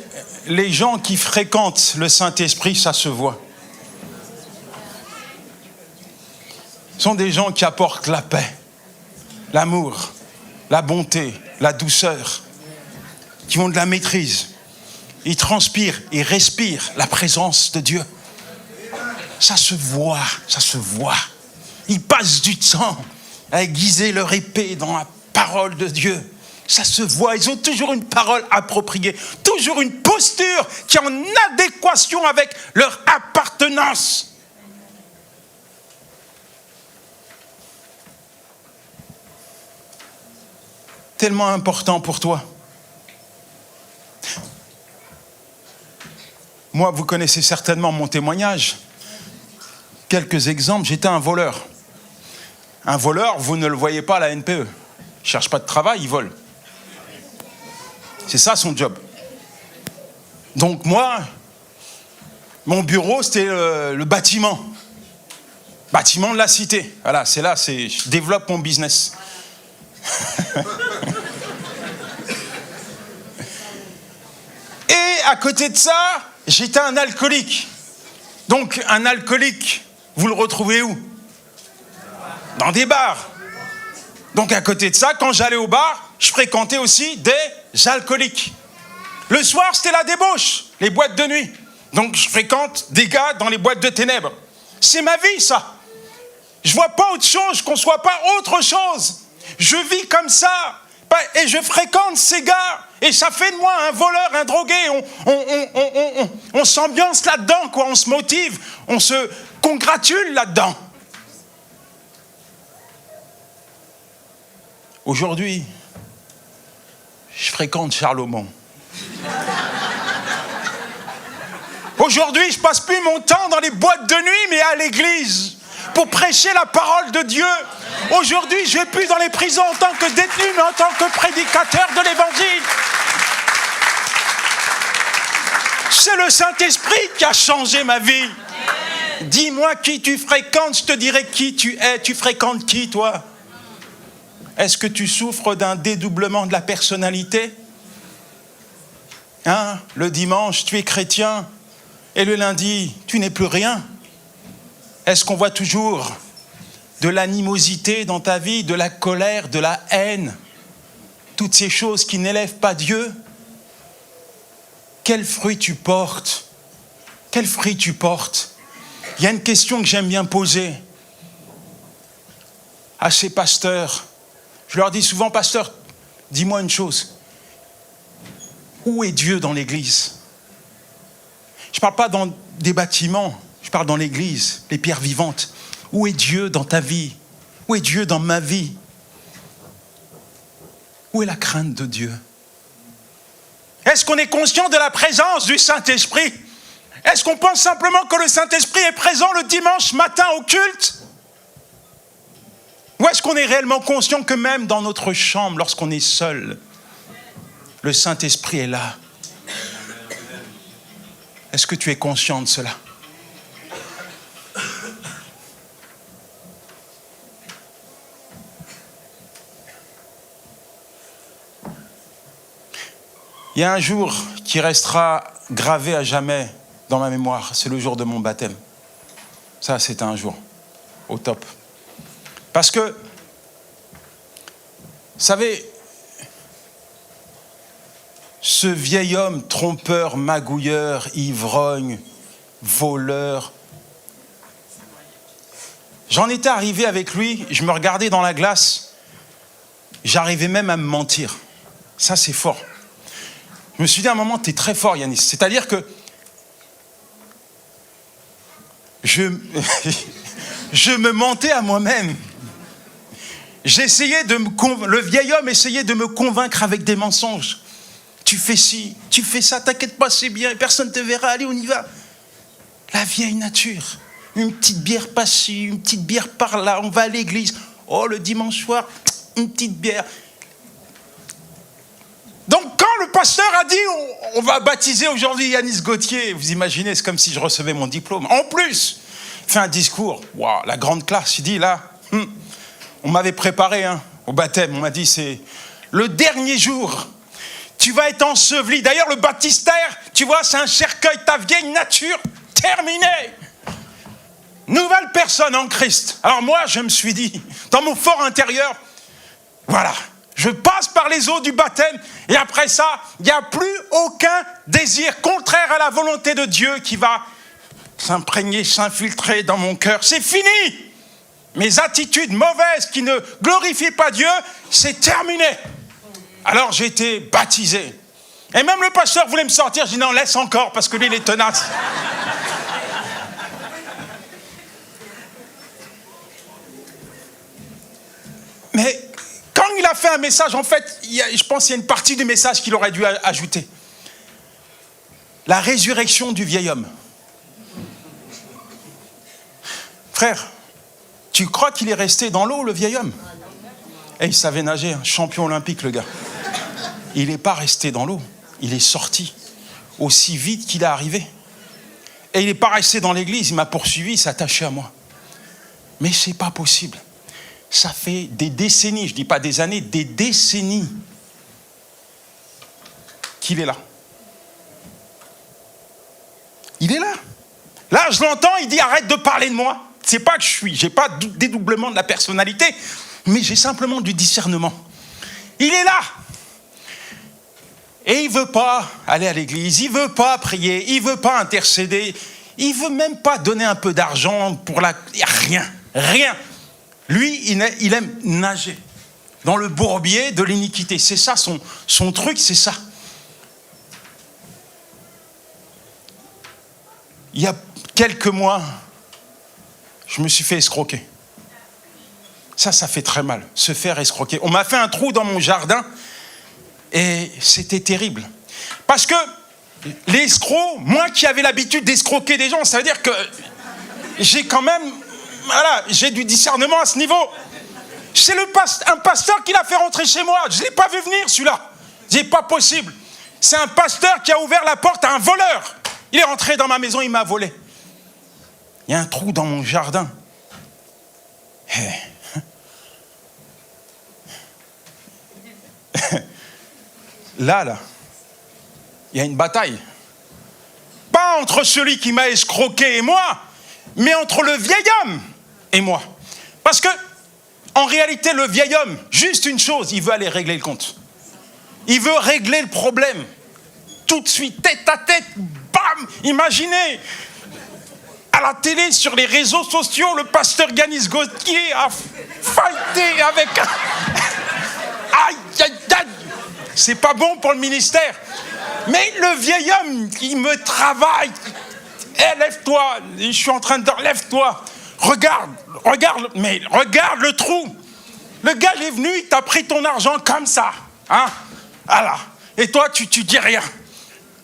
les gens qui fréquentent le Saint-Esprit, ça se voit. Ce sont des gens qui apportent la paix, l'amour, la bonté, la douceur, qui ont de la maîtrise. Ils transpirent, ils respirent la présence de Dieu. Ça se voit, ça se voit. Ils passent du temps à aiguiser leur épée dans la parole de Dieu. Ça se voit, ils ont toujours une parole appropriée, toujours une posture qui est en adéquation avec leur appartenance. tellement important pour toi. Moi, vous connaissez certainement mon témoignage. Quelques exemples, j'étais un voleur. Un voleur, vous ne le voyez pas à la NPE. Il ne cherche pas de travail, il vole. C'est ça son job. Donc moi, mon bureau, c'était le bâtiment. Bâtiment de la cité. Voilà, je développe mon business. Et à côté de ça, j'étais un alcoolique. Donc un alcoolique, vous le retrouvez où? Dans des bars. Donc à côté de ça, quand j'allais au bar, je fréquentais aussi des alcooliques. Le soir, c'était la débauche, les boîtes de nuit. Donc je fréquente des gars dans les boîtes de ténèbres. C'est ma vie, ça. Je vois pas autre chose, qu'on soit pas autre chose. Je vis comme ça. Et je fréquente ces gars. Et ça fait de moi un voleur, un drogué. On s'ambiance là-dedans, quoi. On se motive, on se congratule là-dedans. Aujourd'hui, je fréquente Charlemont. Aujourd'hui, je passe plus mon temps dans les boîtes de nuit, mais à l'église, pour prêcher la parole de Dieu. Aujourd'hui, je ne vais plus dans les prisons en tant que détenu, mais en tant que prédicateur de l'évangile. C'est le Saint-Esprit qui a changé ma vie. Dis-moi qui tu fréquentes, je te dirai qui tu es. Tu fréquentes qui, toi? Est-ce que tu souffres d'un dédoublement de la personnalité? Hein? Le dimanche, tu es chrétien, et le lundi, tu n'es plus rien. Est-ce qu'on voit toujours de l'animosité dans ta vie, de la colère, de la haine, toutes ces choses qui n'élèvent pas Dieu? Quel fruit tu portes? Quel fruit tu portes? Il y a une question que j'aime bien poser à ces pasteurs. Je leur dis souvent, pasteur, dis-moi une chose. Où est Dieu dans l'église? Je ne parle pas dans des bâtiments, je parle dans l'église, les pierres vivantes. Où est Dieu dans ta vie? Où est Dieu dans ma vie? Où est la crainte de Dieu? Est-ce qu'on est conscient de la présence du Saint-Esprit? Est-ce qu'on pense simplement que le Saint-Esprit est présent le dimanche matin au culte? Ou est-ce qu'on est réellement conscient que même dans notre chambre, lorsqu'on est seul, le Saint-Esprit est là? Est-ce que tu es conscient de cela? Il y a un jour qui restera gravé à jamais dans ma mémoire, c'est le jour de mon baptême. Ça, c'était un jour au top. Parce que, vous savez, ce vieil homme trompeur, magouilleur, ivrogne, voleur, j'en étais arrivé avec lui, je me regardais dans la glace, j'arrivais même à me mentir. Ça, c'est fort. Je me suis dit à un moment, tu es très fort, Yanis. C'est-à-dire que je me mentais à moi-même. J'essayais le vieil homme essayait de me convaincre avec des mensonges. Tu fais ci, tu fais ça, t'inquiète pas, c'est bien, personne ne te verra, allez, on y va. La vieille nature. Une petite bière par-ci, une petite bière par-là, on va à l'église. Oh, le dimanche soir, une petite bière. Donc, quand le pasteur a dit on va baptiser aujourd'hui Yanis Gauthier, vous imaginez, c'est comme si je recevais mon diplôme. En plus, il fait un discours, waouh, la grande classe. Il dit là, on m'avait préparé au baptême, on m'a dit c'est le dernier jour, tu vas être enseveli. D'ailleurs, le baptistère, tu vois, c'est un cercueil, ta vieille nature, terminée. Nouvelle personne en Christ. Alors moi, je me suis dit, dans mon fort intérieur, voilà. Je passe par les eaux du baptême et après ça, il n'y a plus aucun désir contraire à la volonté de Dieu qui va s'imprégner, s'infiltrer dans mon cœur. C'est fini. Mes attitudes mauvaises qui ne glorifient pas Dieu, c'est terminé. Alors j'ai été baptisé. Et même le pasteur voulait me sortir. Je dis non, laisse encore parce que lui, il est tenace. Mais quand il il a fait un message, en fait, je pense qu'il y a une partie du message qu'il aurait dû ajouter. La résurrection du vieil homme. Frère, tu crois qu'il est resté dans l'eau, le vieil homme? Et il savait nager, hein, champion olympique, le gars. Il n'est pas resté dans l'eau, il est sorti aussi vite qu'il est arrivé. Et il n'est pas resté dans l'église, il m'a poursuivi, il s'est attaché à moi. Mais ce n'est pas possible. Ça fait des décennies, je ne dis pas des années, des décennies qu'il est là. Il est là. Là, je l'entends, il dit arrête de parler de moi. C'est pas que j'ai pas de dédoublement de la personnalité, mais j'ai simplement du discernement. Il est là. Et il ne veut pas aller à l'église, il ne veut pas prier, il ne veut pas intercéder, il ne veut même pas donner un peu d'argent pour la... Rien. Lui, il aime nager dans le bourbier de l'iniquité. C'est ça, son truc, c'est ça. Il y a quelques mois, je me suis fait escroquer. Ça fait très mal, se faire escroquer. On m'a fait un trou dans mon jardin et c'était terrible. Parce que l'escroc, moi qui avais l'habitude d'escroquer des gens, ça veut dire que j'ai quand même, j'ai du discernement à ce niveau. C'est un pasteur qui l'a fait rentrer chez moi. Je ne l'ai pas vu venir, celui-là. C'est pas possible. C'est un pasteur qui a ouvert la porte à un voleur. Il est rentré dans ma maison, il m'a volé. Il y a un trou dans mon jardin. Là, il y a une bataille. Pas entre celui qui m'a escroqué et moi, mais entre le vieil homme et moi. Parce que, en réalité, le vieil homme, juste une chose, il veut aller régler le compte. Il veut régler le problème. Tout de suite, tête à tête, bam! Imaginez, à la télé, sur les réseaux sociaux, le pasteur Yanis Gauthier a fighté avec un... Aïe, aïe, aïe! C'est pas bon pour le ministère. Mais le vieil homme, il me travaille. Lève-toi. Je suis en train de dire, lève-toi. Regarde le trou. Le gars, il est venu, il t'a pris ton argent comme ça. Hein? Voilà. Et toi, tu dis rien.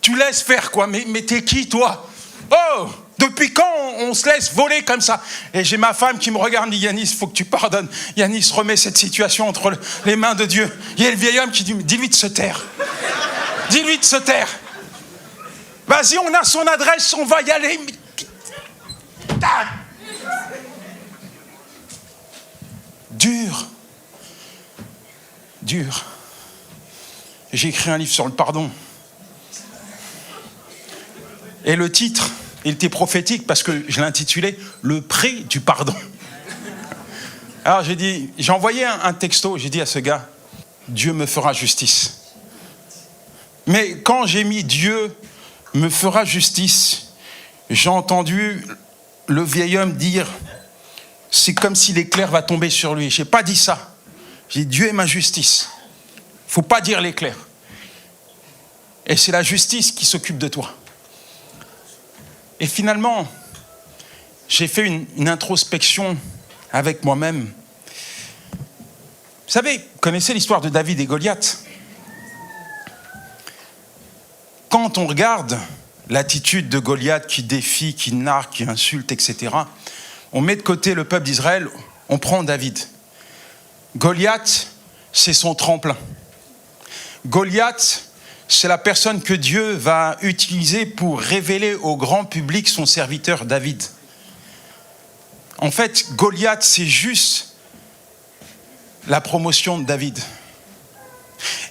Tu laisses faire, quoi. Mais t'es qui, toi? Oh! Depuis quand on se laisse voler comme ça? Et j'ai ma femme qui me regarde, dit Yanis, il faut que tu pardonnes. Yanis, remets cette situation entre les mains de Dieu. Il y a le vieil homme qui dit, dis-lui de se taire. Dis-lui de se taire. Vas-y, on a son adresse, on va y aller. Dur. J'ai écrit un livre sur le pardon. Et le titre, il était prophétique parce que je l'ai intitulé « Le prix du pardon ». Alors j'ai envoyé un texto, j'ai dit à ce gars « Dieu me fera justice ». Mais quand j'ai mis « Dieu me fera justice », j'ai entendu le vieil homme dire « C'est comme si l'éclair va tomber sur lui ». Je n'ai pas dit ça. J'ai dit « Dieu est ma justice ». Il ne faut pas dire l'éclair. Et c'est la justice qui s'occupe de toi. Et finalement, j'ai fait une introspection avec moi-même. Vous savez, vous connaissez l'histoire de David et Goliath? Quand on regarde l'attitude de Goliath qui défie, qui nargue, qui insulte, etc., on met de côté le peuple d'Israël, on prend David. Goliath, c'est son tremplin. Goliath, c'est la personne que Dieu va utiliser pour révéler au grand public son serviteur David. En fait, Goliath, c'est juste la promotion de David.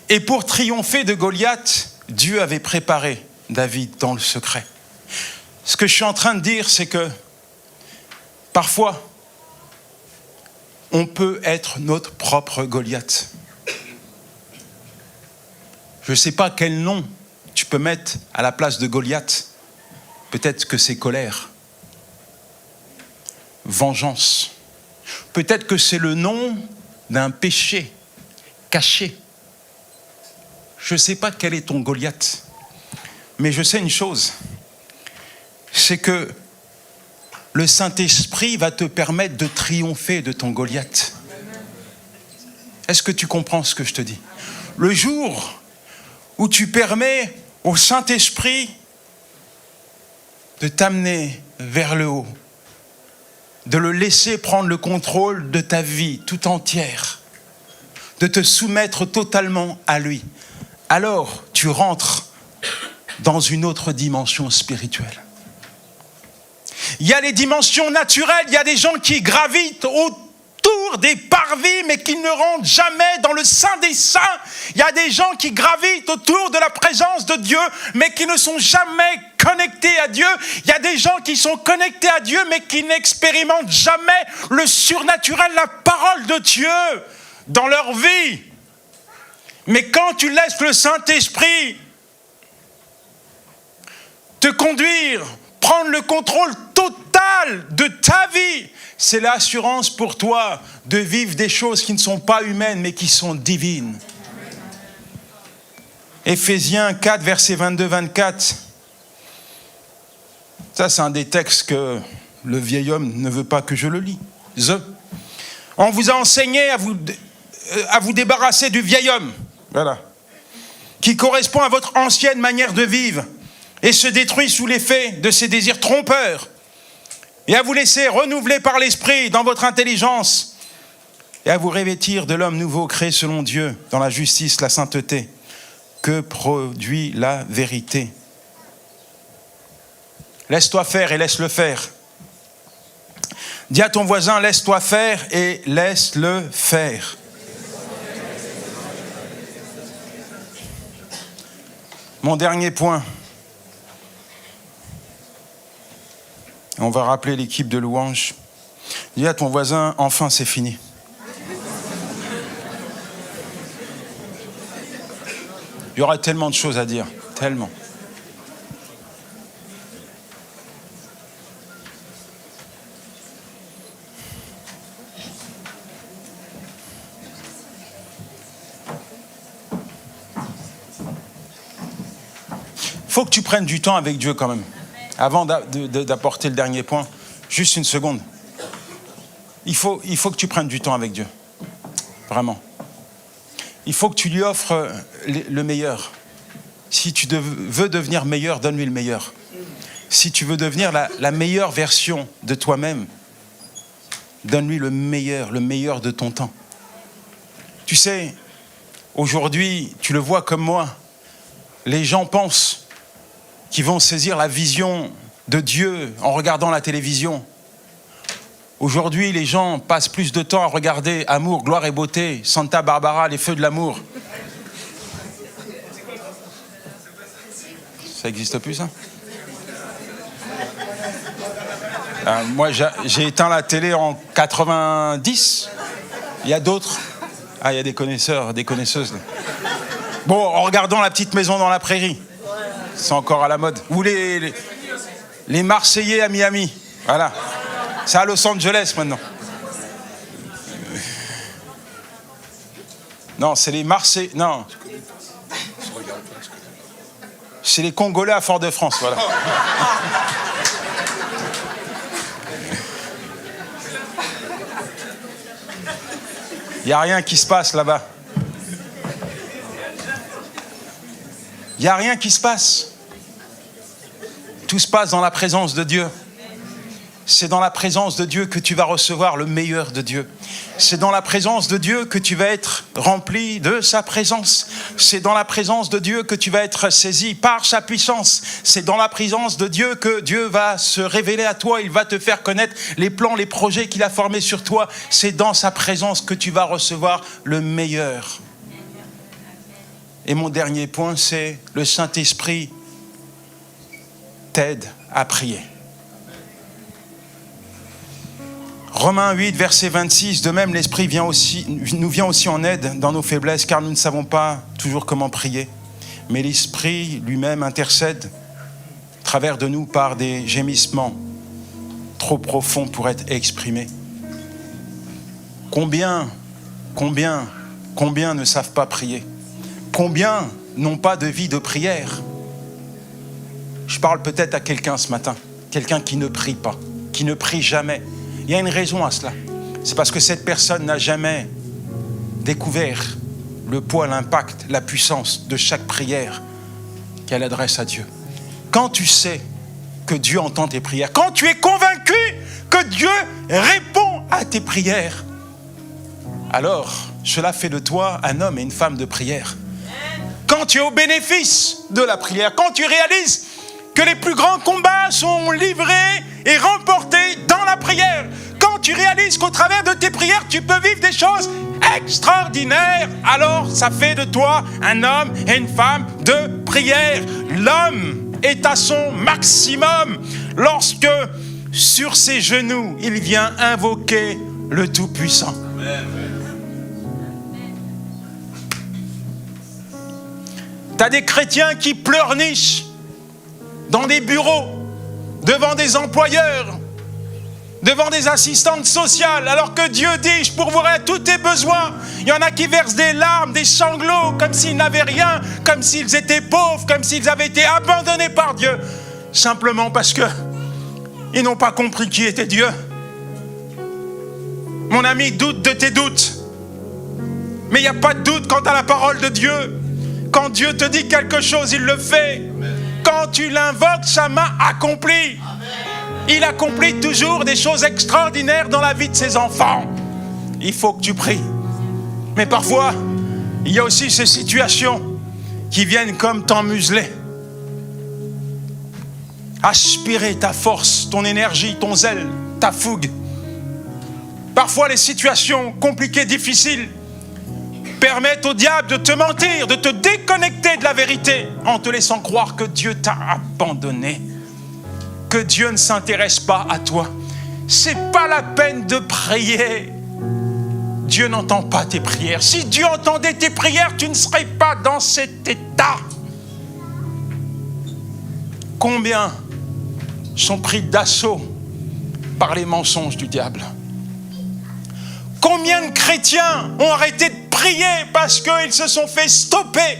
Et pour triompher de Goliath, Dieu avait préparé David dans le secret. Ce que je suis en train de dire, c'est que parfois, on peut être notre propre Goliath. Je ne sais pas quel nom tu peux mettre à la place de Goliath. Peut-être que c'est colère, vengeance. Peut-être que c'est le nom d'un péché caché. Je ne sais pas quel est ton Goliath, mais je sais une chose, c'est que le Saint-Esprit va te permettre de triompher de ton Goliath. Est-ce que tu comprends ce que je te dis? Le jour où tu permets au Saint-Esprit de t'amener vers le haut, de le laisser prendre le contrôle de ta vie tout entière, de te soumettre totalement à lui, alors tu rentres dans une autre dimension spirituelle. Il y a les dimensions naturelles, il y a des gens qui gravitent autour des parvis, mais qui ne rentrent jamais dans le Saint des Saints. Il y a des gens qui gravitent autour de la présence de Dieu, mais qui ne sont jamais connectés à Dieu. Il y a des gens qui sont connectés à Dieu, mais qui n'expérimentent jamais le surnaturel, la parole de Dieu dans leur vie. Mais quand tu laisses le Saint-Esprit te conduire, prendre le contrôle total de ta vie, c'est l'assurance pour toi de vivre des choses qui ne sont pas humaines, mais qui sont divines. Éphésiens 4, versets 22-24. Ça, c'est un des textes que le vieil homme ne veut pas que je le lise. On vous a enseigné à vous débarrasser du vieil homme, voilà, qui correspond à votre ancienne manière de vivre et se détruit sous l'effet de ses désirs trompeurs, et à vous laisser renouveler par l'esprit dans votre intelligence, et à vous revêtir de l'homme nouveau créé selon Dieu dans la justice, la sainteté, que produit la vérité. Laisse-toi faire et laisse-le faire. Dis à ton voisin, laisse-toi faire et laisse-le faire. Mon dernier point. On va rappeler l'équipe de louange. Dis à ton voisin, enfin c'est fini. Il y aura tellement de choses à dire, tellement. Il faut que tu prennes du temps avec Dieu quand même. Avant d'apporter le dernier point, juste une seconde. Il faut que tu prennes du temps avec Dieu. Vraiment. Il faut que tu lui offres le meilleur. Si tu veux devenir meilleur, donne-lui le meilleur. Si tu veux devenir la meilleure version de toi-même, donne-lui le meilleur de ton temps. Tu sais, aujourd'hui, tu le vois comme moi, les gens pensent qu'ils vont saisir la vision de Dieu en regardant la télévision. Aujourd'hui, les gens passent plus de temps à regarder Amour, gloire et beauté, Santa Barbara, les feux de l'amour. Ça n'existe plus, ça ? Moi, j'ai éteint la télé en 90. Il y a d'autres. Ah, il y a des connaisseurs, des connaisseuses. Bon, en regardant La petite maison dans la prairie. C'est encore à la mode. Ou les Marseillais à Miami. Voilà. C'est à Los Angeles maintenant. Non, c'est les Marseillais. Non. C'est les Congolais à Fort-de-France. Voilà. Il n'y a rien qui se passe là-bas. Il n'y a rien qui se passe. Tout se passe dans la présence de Dieu. C'est dans la présence de Dieu que tu vas recevoir le meilleur de Dieu. C'est dans la présence de Dieu que tu vas être rempli de sa présence. C'est dans la présence de Dieu que tu vas être saisi par sa puissance. C'est dans la présence de Dieu que Dieu va se révéler à toi. Il va te faire connaître les plans, les projets qu'il a formés sur toi. C'est dans sa présence que tu vas recevoir le meilleur. Et mon dernier point, c'est le Saint-Esprit t'aide à prier. Romains 8, verset 26, de même l'Esprit nous vient aussi en aide dans nos faiblesses, car nous ne savons pas toujours comment prier. Mais l'Esprit lui-même intercède à travers de nous par des gémissements trop profonds pour être exprimés. Combien ne savent pas prier? Combien n'ont pas de vie de prière? Je parle peut-être à quelqu'un ce matin, quelqu'un qui ne prie pas, qui ne prie jamais. Il y a une raison à cela. C'est parce que cette personne n'a jamais découvert le poids, l'impact, la puissance de chaque prière qu'elle adresse à Dieu. Quand tu sais que Dieu entend tes prières, quand tu es convaincu que Dieu répond à tes prières, alors cela fait de toi un homme et une femme de prière. Quand tu es au bénéfice de la prière, quand tu réalises que les plus grands combats sont livrés et remportés dans la prière, quand tu réalises qu'au travers de tes prières, tu peux vivre des choses extraordinaires, alors ça fait de toi un homme et une femme de prière. L'homme est à son maximum lorsque, sur ses genoux, il vient invoquer le Tout-Puissant. Tu as des chrétiens qui pleurnichent dans des bureaux, devant des employeurs, devant des assistantes sociales, alors que Dieu dit, je pourvoirai tous tes besoins. Il y en a qui versent des larmes, des sanglots, comme s'ils n'avaient rien, comme s'ils étaient pauvres, comme s'ils avaient été abandonnés par Dieu, simplement parce que ils n'ont pas compris qui était Dieu. Mon ami, doute de tes doutes, mais il n'y a pas de doute quant à la parole de Dieu. Quand Dieu te dit quelque chose, il le fait. Quand tu l'invoques, sa main accomplit. Il accomplit toujours des choses extraordinaires dans la vie de ses enfants. Il faut que tu pries. Mais parfois, il y a aussi ces situations qui viennent comme t'emmuseler. Aspirer ta force, ton énergie, ton zèle, ta fougue. Parfois, les situations compliquées, difficiles, permettent au diable de te mentir, de te déconnecter de la vérité en te laissant croire que Dieu t'a abandonné, que Dieu ne s'intéresse pas à toi. C'est pas la peine de prier. Dieu n'entend pas tes prières. Si Dieu entendait tes prières, tu ne serais pas dans cet état. Combien sont pris d'assaut par les mensonges du diable? Combien de chrétiens ont arrêté de prier parce qu'ils se sont fait stopper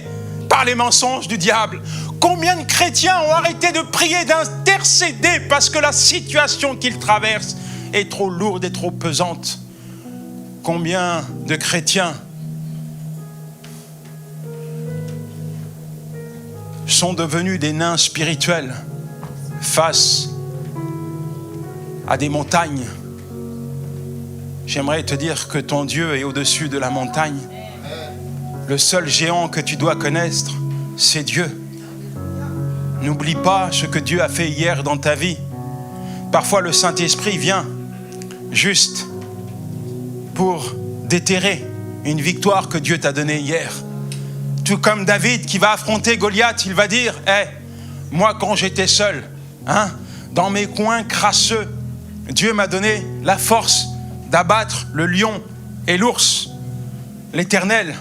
par les mensonges du diable? Combien de chrétiens ont arrêté de prier, d'intercéder parce que la situation qu'ils traversent est trop lourde et trop pesante? Combien de chrétiens sont devenus des nains spirituels face à des montagnes? J'aimerais te dire que ton Dieu est au-dessus de la montagne. Le seul géant que tu dois connaître, c'est Dieu. N'oublie pas ce que Dieu a fait hier dans ta vie. Parfois, le Saint-Esprit vient juste pour déterrer une victoire que Dieu t'a donnée hier. Tout comme David qui va affronter Goliath, il va dire, moi quand j'étais seul, dans mes coins crasseux, Dieu m'a donné la force d'abattre le lion et l'ours. L'Éternel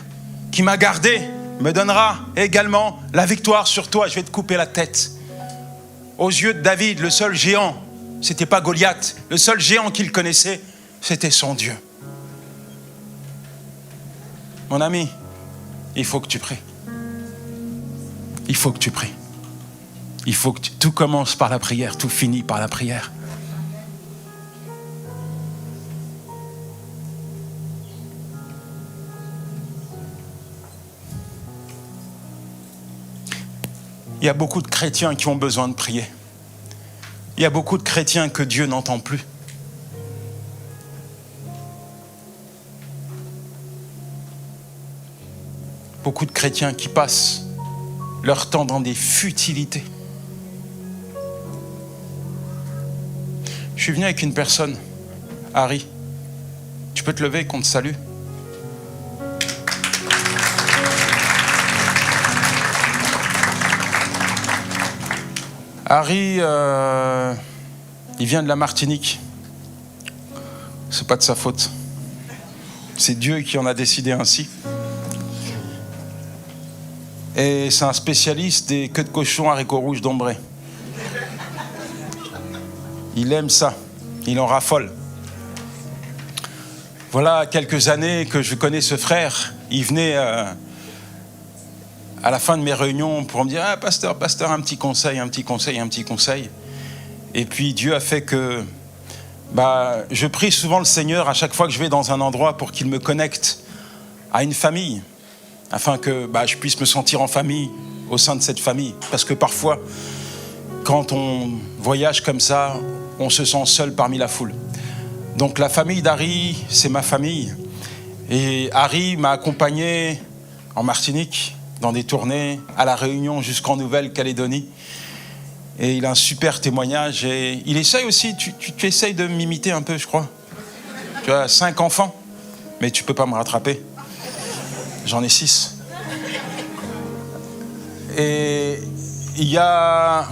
qui m'a gardé me donnera également la victoire sur toi. Je vais te couper la tête. Aux yeux de David, le seul géant, c'était pas Goliath. Le seul géant qu'il connaissait, c'était son Dieu. Mon ami, il faut que tu pries. Il faut que tu pries. Il faut que tout commence par la prière, tout finit par la prière. Il y a beaucoup de chrétiens qui ont besoin de prier. Il y a beaucoup de chrétiens que Dieu n'entend plus. Beaucoup de chrétiens qui passent leur temps dans des futilités. Je suis venu avec une personne, Harry. Tu peux te lever qu'on te salue? Harry, il vient de la Martinique. C'est pas de sa faute. C'est Dieu qui en a décidé ainsi. Et c'est un spécialiste des queues de cochon haricots rouges d'Ombré. Il aime ça. Il en raffole. Voilà quelques années que je connais ce frère. Il venait à la fin de mes réunions pour me dire « pasteur, un petit conseil. » Et puis Dieu a fait que je prie souvent le Seigneur à chaque fois que je vais dans un endroit pour qu'il me connecte à une famille, afin que je puisse me sentir en famille au sein de cette famille. Parce que parfois, quand on voyage comme ça, on se sent seul parmi la foule. Donc la famille d'Harry, c'est ma famille. Et Harry m'a accompagné en Martinique, dans des tournées, à La Réunion jusqu'en Nouvelle-Calédonie. Et il a un super témoignage. Et il essaye aussi, tu essayes de m'imiter un peu, je crois. Tu as 5 enfants, mais tu peux pas me rattraper. J'en ai 6. Et il y a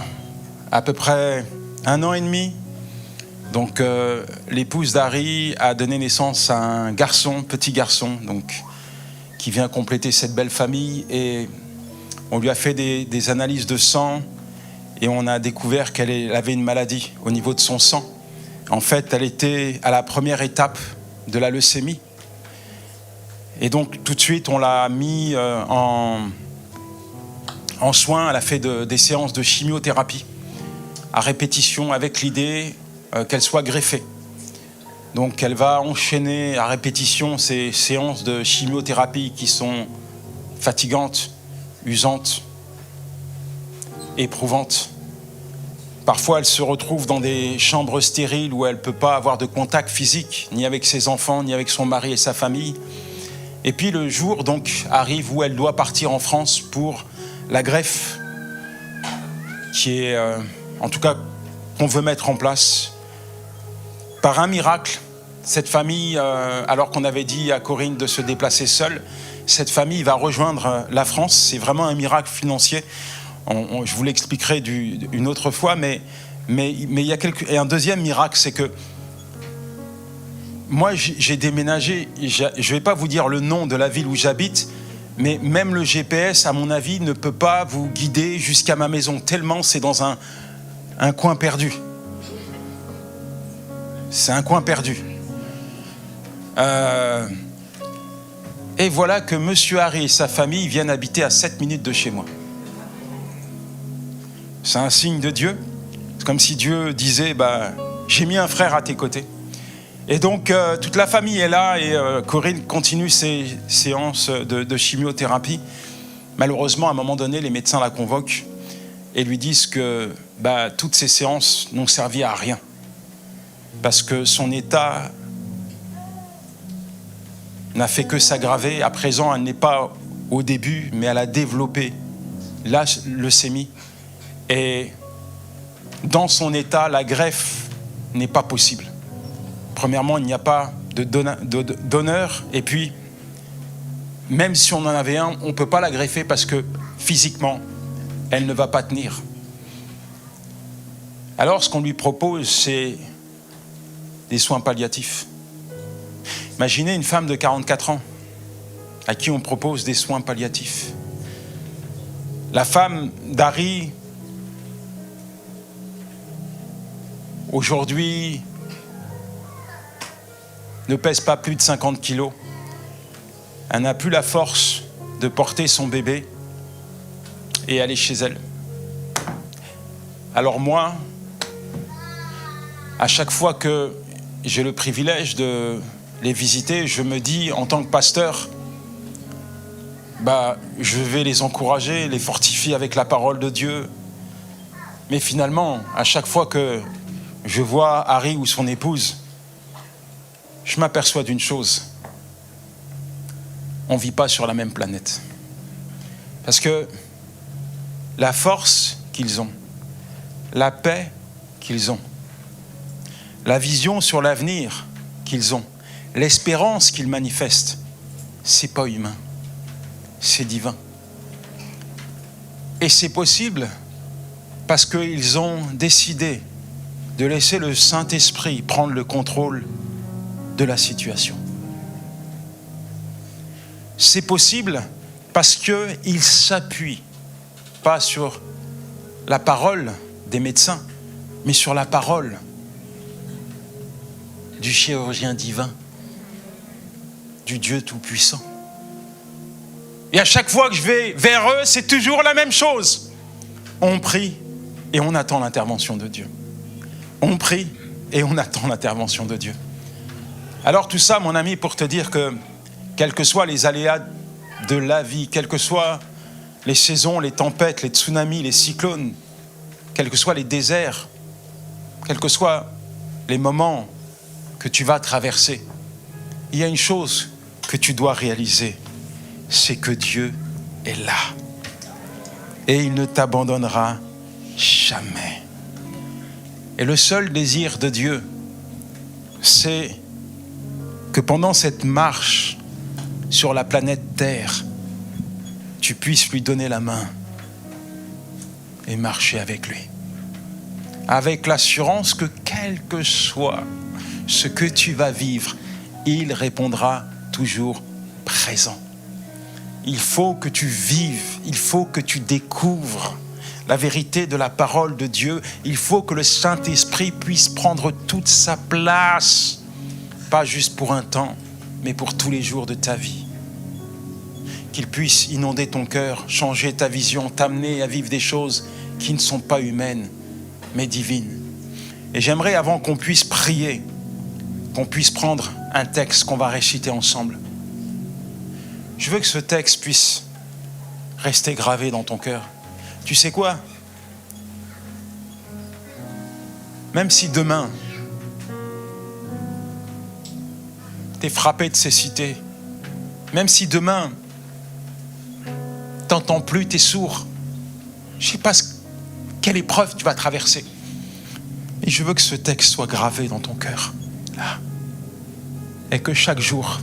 à peu près 1 an et demi, donc l'épouse d'Harry a donné naissance à un garçon, petit garçon, donc, qui vient compléter cette belle famille. Et on lui a fait des analyses de sang et on a découvert qu'elle avait une maladie au niveau de son sang. En fait, elle était à la première étape de la leucémie. Et donc, tout de suite, on l'a mis en soins. Elle a fait des séances de chimiothérapie à répétition avec l'idée qu'elle soit greffée. Donc, elle va enchaîner à répétition ces séances de chimiothérapie qui sont fatigantes, usantes, éprouvantes. Parfois, elle se retrouve dans des chambres stériles où elle ne peut pas avoir de contact physique, ni avec ses enfants, ni avec son mari et sa famille. Et puis le jour donc arrive où elle doit partir en France pour la greffe, qui est, en tout cas, qu'on veut mettre en place. Par un miracle, cette famille, alors qu'on avait dit à Corinne de se déplacer seule, cette famille va rejoindre la France. C'est vraiment un miracle financier. Je vous l'expliquerai une autre fois, mais il y a un deuxième miracle, c'est que moi, j'ai déménagé. Je ne vais pas vous dire le nom de la ville où j'habite, mais même le GPS, à mon avis, ne peut pas vous guider jusqu'à ma maison, tellement c'est dans un coin perdu. C'est un coin perdu. Et voilà que Monsieur Harry et sa famille viennent habiter à 7 minutes de chez moi. C'est un signe de Dieu. C'est comme si Dieu disait, j'ai mis un frère à tes côtés. Et donc, toute la famille est là et Corinne continue ses séances de chimiothérapie. Malheureusement, à un moment donné, les médecins la convoquent et lui disent que toutes ces séances n'ont servi à rien. Parce que son état n'a fait que s'aggraver. À présent, elle n'est pas au début, mais elle a développé la leucémie. Et dans son état, la greffe n'est pas possible. Premièrement, il n'y a pas de donneur. Et puis, même si on en avait un, on ne peut pas la greffer parce que physiquement, elle ne va pas tenir. Alors, ce qu'on lui propose, c'est des soins palliatifs. Imaginez une femme de 44 ans à qui on propose des soins palliatifs. La femme d'Harry, aujourd'hui, ne pèse pas plus de 50 kilos. Elle n'a plus la force de porter son bébé et aller chez elle. Alors moi, à chaque fois que j'ai le privilège de les visiter, je me dis, en tant que pasteur, je vais les encourager, les fortifier avec la parole de Dieu. Mais finalement, à chaque fois que je vois Harry ou son épouse, je m'aperçois d'une chose. On ne vit pas sur la même planète. Parce que la force qu'ils ont, la paix qu'ils ont, la vision sur l'avenir qu'ils ont, l'espérance qu'ils manifestent, c'est pas humain, c'est divin. Et c'est possible parce qu'ils ont décidé de laisser le Saint-Esprit prendre le contrôle de la situation. C'est possible parce qu'ils ne s'appuient pas sur la parole des médecins, mais sur la parole du chirurgien divin, du Dieu Tout-Puissant. Et à chaque fois que je vais vers eux, c'est toujours la même chose. On prie et on attend l'intervention de Dieu. On prie et on attend l'intervention de Dieu. Alors tout ça, mon ami, pour te dire que quels que soient les aléas de la vie, quelles que soient les saisons, les tempêtes, les tsunamis, les cyclones, quels que soient les déserts, quels que soient les moments que tu vas traverser, il y a une chose que tu dois réaliser, c'est que Dieu est là. Et il ne t'abandonnera jamais. Et le seul désir de Dieu, c'est que pendant cette marche sur la planète Terre, tu puisses lui donner la main et marcher avec lui. Avec l'assurance que quel que soit ce que tu vas vivre, il répondra toujours présent. Il faut que tu vives, il faut que tu découvres la vérité de la parole de Dieu. Il faut que le Saint-Esprit puisse prendre toute sa place, pas juste pour un temps, mais pour tous les jours de ta vie. Qu'il puisse inonder ton cœur, changer ta vision, t'amener à vivre des choses qui ne sont pas humaines, mais divines. Et j'aimerais, avant qu'on puisse prier, qu'on puisse prendre un texte qu'on va réciter ensemble. Je veux que ce texte puisse rester gravé dans ton cœur. Tu sais quoi? Même si demain, t'es frappé de cécité, même si demain, t'entends plus, t'es sourd, je ne sais pas quelle épreuve tu vas traverser. Et je veux que ce texte soit gravé dans ton cœur, là. Et que chaque jour,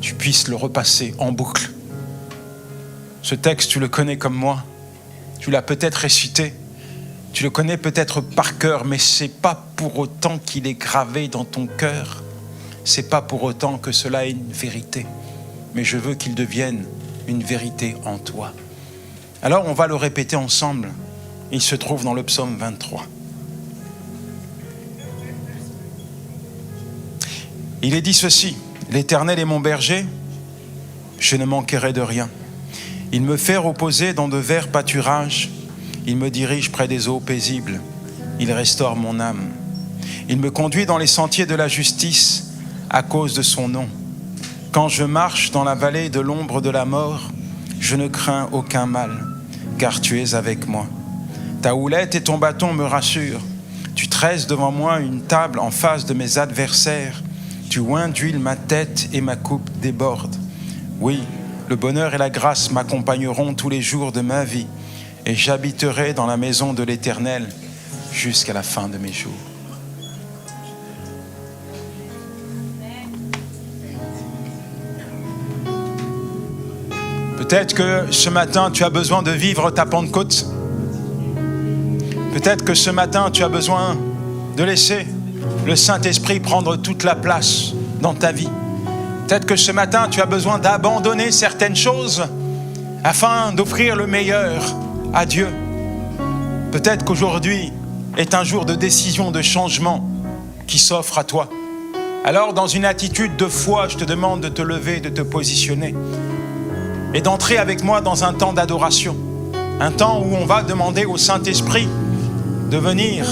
tu puisses le repasser en boucle. Ce texte, tu le connais comme moi. Tu l'as peut-être récité. Tu le connais peut-être par cœur, mais ce n'est pas pour autant qu'il est gravé dans ton cœur. Ce n'est pas pour autant que cela est une vérité. Mais je veux qu'il devienne une vérité en toi. Alors, on va le répéter ensemble. Il se trouve dans le psaume 23. Il est dit ceci: l'Éternel est mon berger, je ne manquerai de rien. Il me fait reposer dans de verts pâturages, il me dirige près des eaux paisibles, il restaure mon âme. Il me conduit dans les sentiers de la justice à cause de son nom. Quand je marche dans la vallée de l'ombre de la mort, je ne crains aucun mal, car tu es avec moi. Ta houlette et ton bâton me rassurent. Tu tresses devant moi une table en face de mes adversaires. Tu oins d'huile ma tête et ma coupe déborde. Oui, le bonheur et la grâce m'accompagneront tous les jours de ma vie et j'habiterai dans la maison de l'Éternel jusqu'à la fin de mes jours. Peut-être que ce matin, tu as besoin de vivre ta Pentecôte. Peut-être que ce matin, tu as besoin de laisser le Saint-Esprit prendre toute la place dans ta vie. Peut-être que ce matin, tu as besoin d'abandonner certaines choses afin d'offrir le meilleur à Dieu. Peut-être qu'aujourd'hui est un jour de décision, de changement qui s'offre à toi. Alors, dans une attitude de foi, je te demande de te lever, de te positionner et d'entrer avec moi dans un temps d'adoration. Un temps où on va demander au Saint-Esprit de venir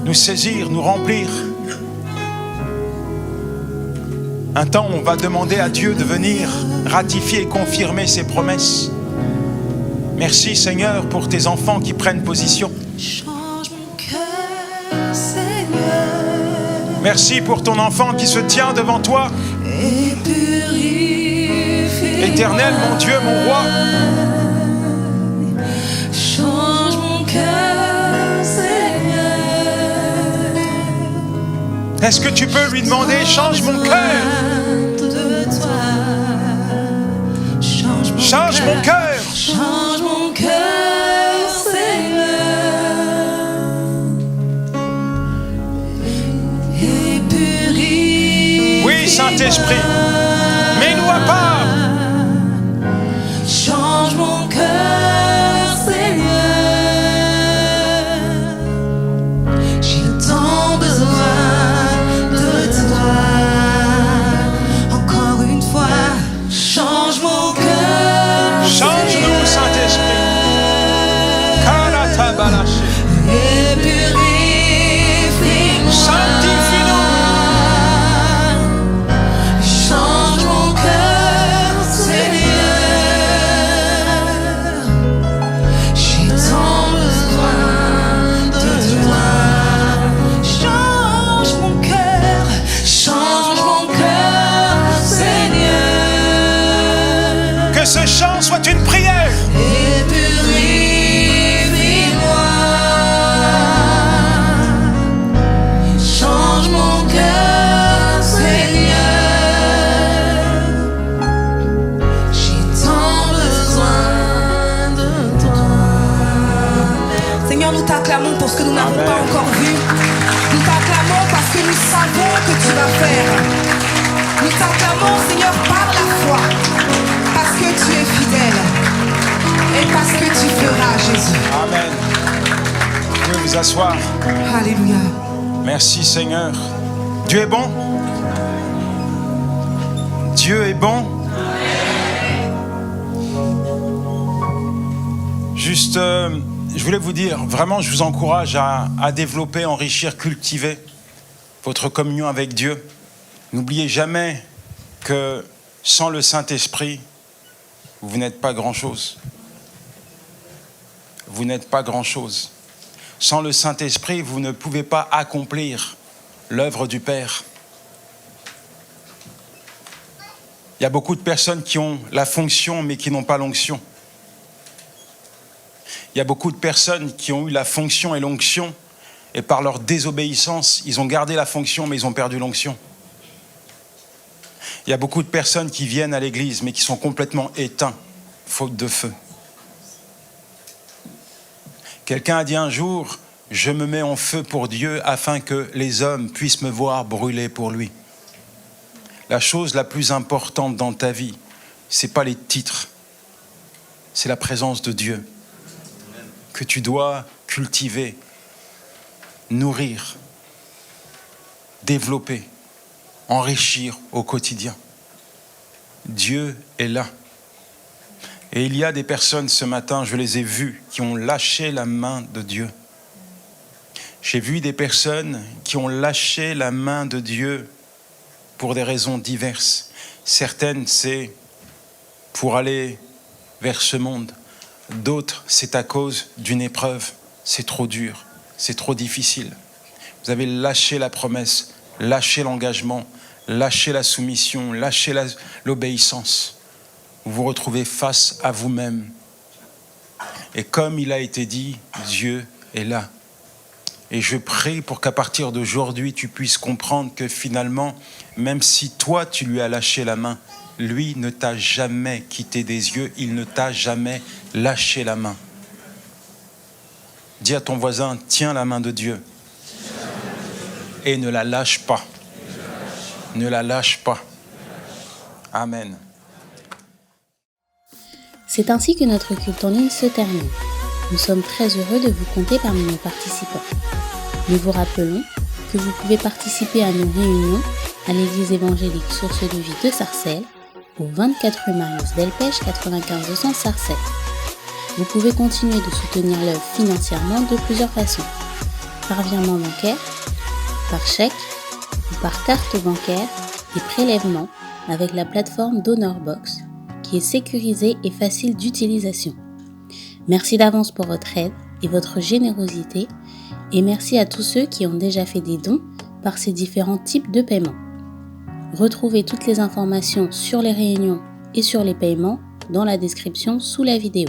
nous saisir, nous remplir. Un temps où on va demander à Dieu de venir ratifier et confirmer ses promesses. Merci Seigneur pour tes enfants qui prennent position. Change mon cœur, Seigneur. Merci pour ton enfant qui se tient devant toi. Et purifie. Éternel, mon Dieu, mon roi. Change mon cœur, Seigneur. Est-ce que tu peux lui demander, change mon cœur? Change mon cœur. Change mon cœur, Seigneur. Et purifie. Oui, Saint-Esprit, mets-nous à part. Change mon cœur, Seigneur. J'ai tant besoin de toi. ce chant soit une prière. Et purifie-moi. Change mon cœur, Seigneur. J'ai tant besoin de toi. Seigneur, nous t'acclamons pour ce que nous n'avons Amen. pas encore vu. Nous t'acclamons parce que nous savons que tu vas faire. Nous t'acclamons, Seigneur, par la foi. Parce que tu es fidèle. Et parce que tu feras, Jésus. Amen. Vous pouvez vous asseoir. Alléluia. Merci Seigneur. Dieu est bon. Dieu est bon. Juste, je voulais vous dire, vraiment, je vous encourage à développer, enrichir, cultiver votre communion avec Dieu. N'oubliez jamais que sans le Saint-Esprit, vous n'êtes pas grand-chose. Vous n'êtes pas grand-chose. Sans le Saint-Esprit, vous ne pouvez pas accomplir l'œuvre du Père. Il y a beaucoup de personnes qui ont la fonction, mais qui n'ont pas l'onction. Il y a beaucoup de personnes qui ont eu la fonction et l'onction, et par leur désobéissance, ils ont gardé la fonction, mais ils ont perdu l'onction. Il y a beaucoup de personnes qui viennent à l'église, mais qui sont complètement éteints, faute de feu. Quelqu'un a dit un jour, je me mets en feu pour Dieu afin que les hommes puissent me voir brûler pour lui. La chose la plus importante dans ta vie, c'est pas les titres, c'est la présence de Dieu que tu dois cultiver, nourrir, développer, enrichir au quotidien. Dieu est là. Et il y a des personnes ce matin, je les ai vues, qui ont lâché la main de Dieu. J'ai vu des personnes qui ont lâché la main de Dieu pour des raisons diverses. Certaines, c'est pour aller vers ce monde. D'autres, c'est à cause d'une épreuve. C'est trop dur, c'est trop difficile. Vous avez lâché la promesse, lâché l'engagement, lâché la soumission, lâché l'obéissance. Vous vous retrouvez face à vous-même. Et comme il a été dit, Dieu est là. Et je prie pour qu'à partir d'aujourd'hui, tu puisses comprendre que finalement, même si toi, tu lui as lâché la main, lui ne t'a jamais quitté des yeux, il ne t'a jamais lâché la main. Dis à ton voisin, tiens la main de Dieu et ne la lâche pas. Ne la lâche pas. Amen. C'est ainsi que notre culte en ligne se termine. Nous sommes très heureux de vous compter parmi nos participants. Nous vous rappelons que vous pouvez participer à nos réunions à l'église évangélique Source de Vie de Sarcelles, au 24 rue Marius Delpech, 95 200 Sarcelles. Vous pouvez continuer de soutenir l'œuvre financièrement de plusieurs façons. Par virement bancaire, par chèque ou par carte bancaire et prélèvement avec la plateforme DonorBox qui est sécurisée et facile d'utilisation. Merci d'avance pour votre aide et votre générosité et merci à tous ceux qui ont déjà fait des dons par ces différents types de paiements. Retrouvez toutes les informations sur les réunions et sur les paiements dans la description sous la vidéo.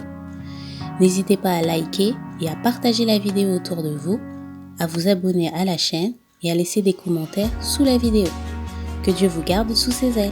N'hésitez pas à liker et à partager la vidéo autour de vous, à vous abonner à la chaîne et à laisser des commentaires sous la vidéo. Que Dieu vous garde sous ses ailes.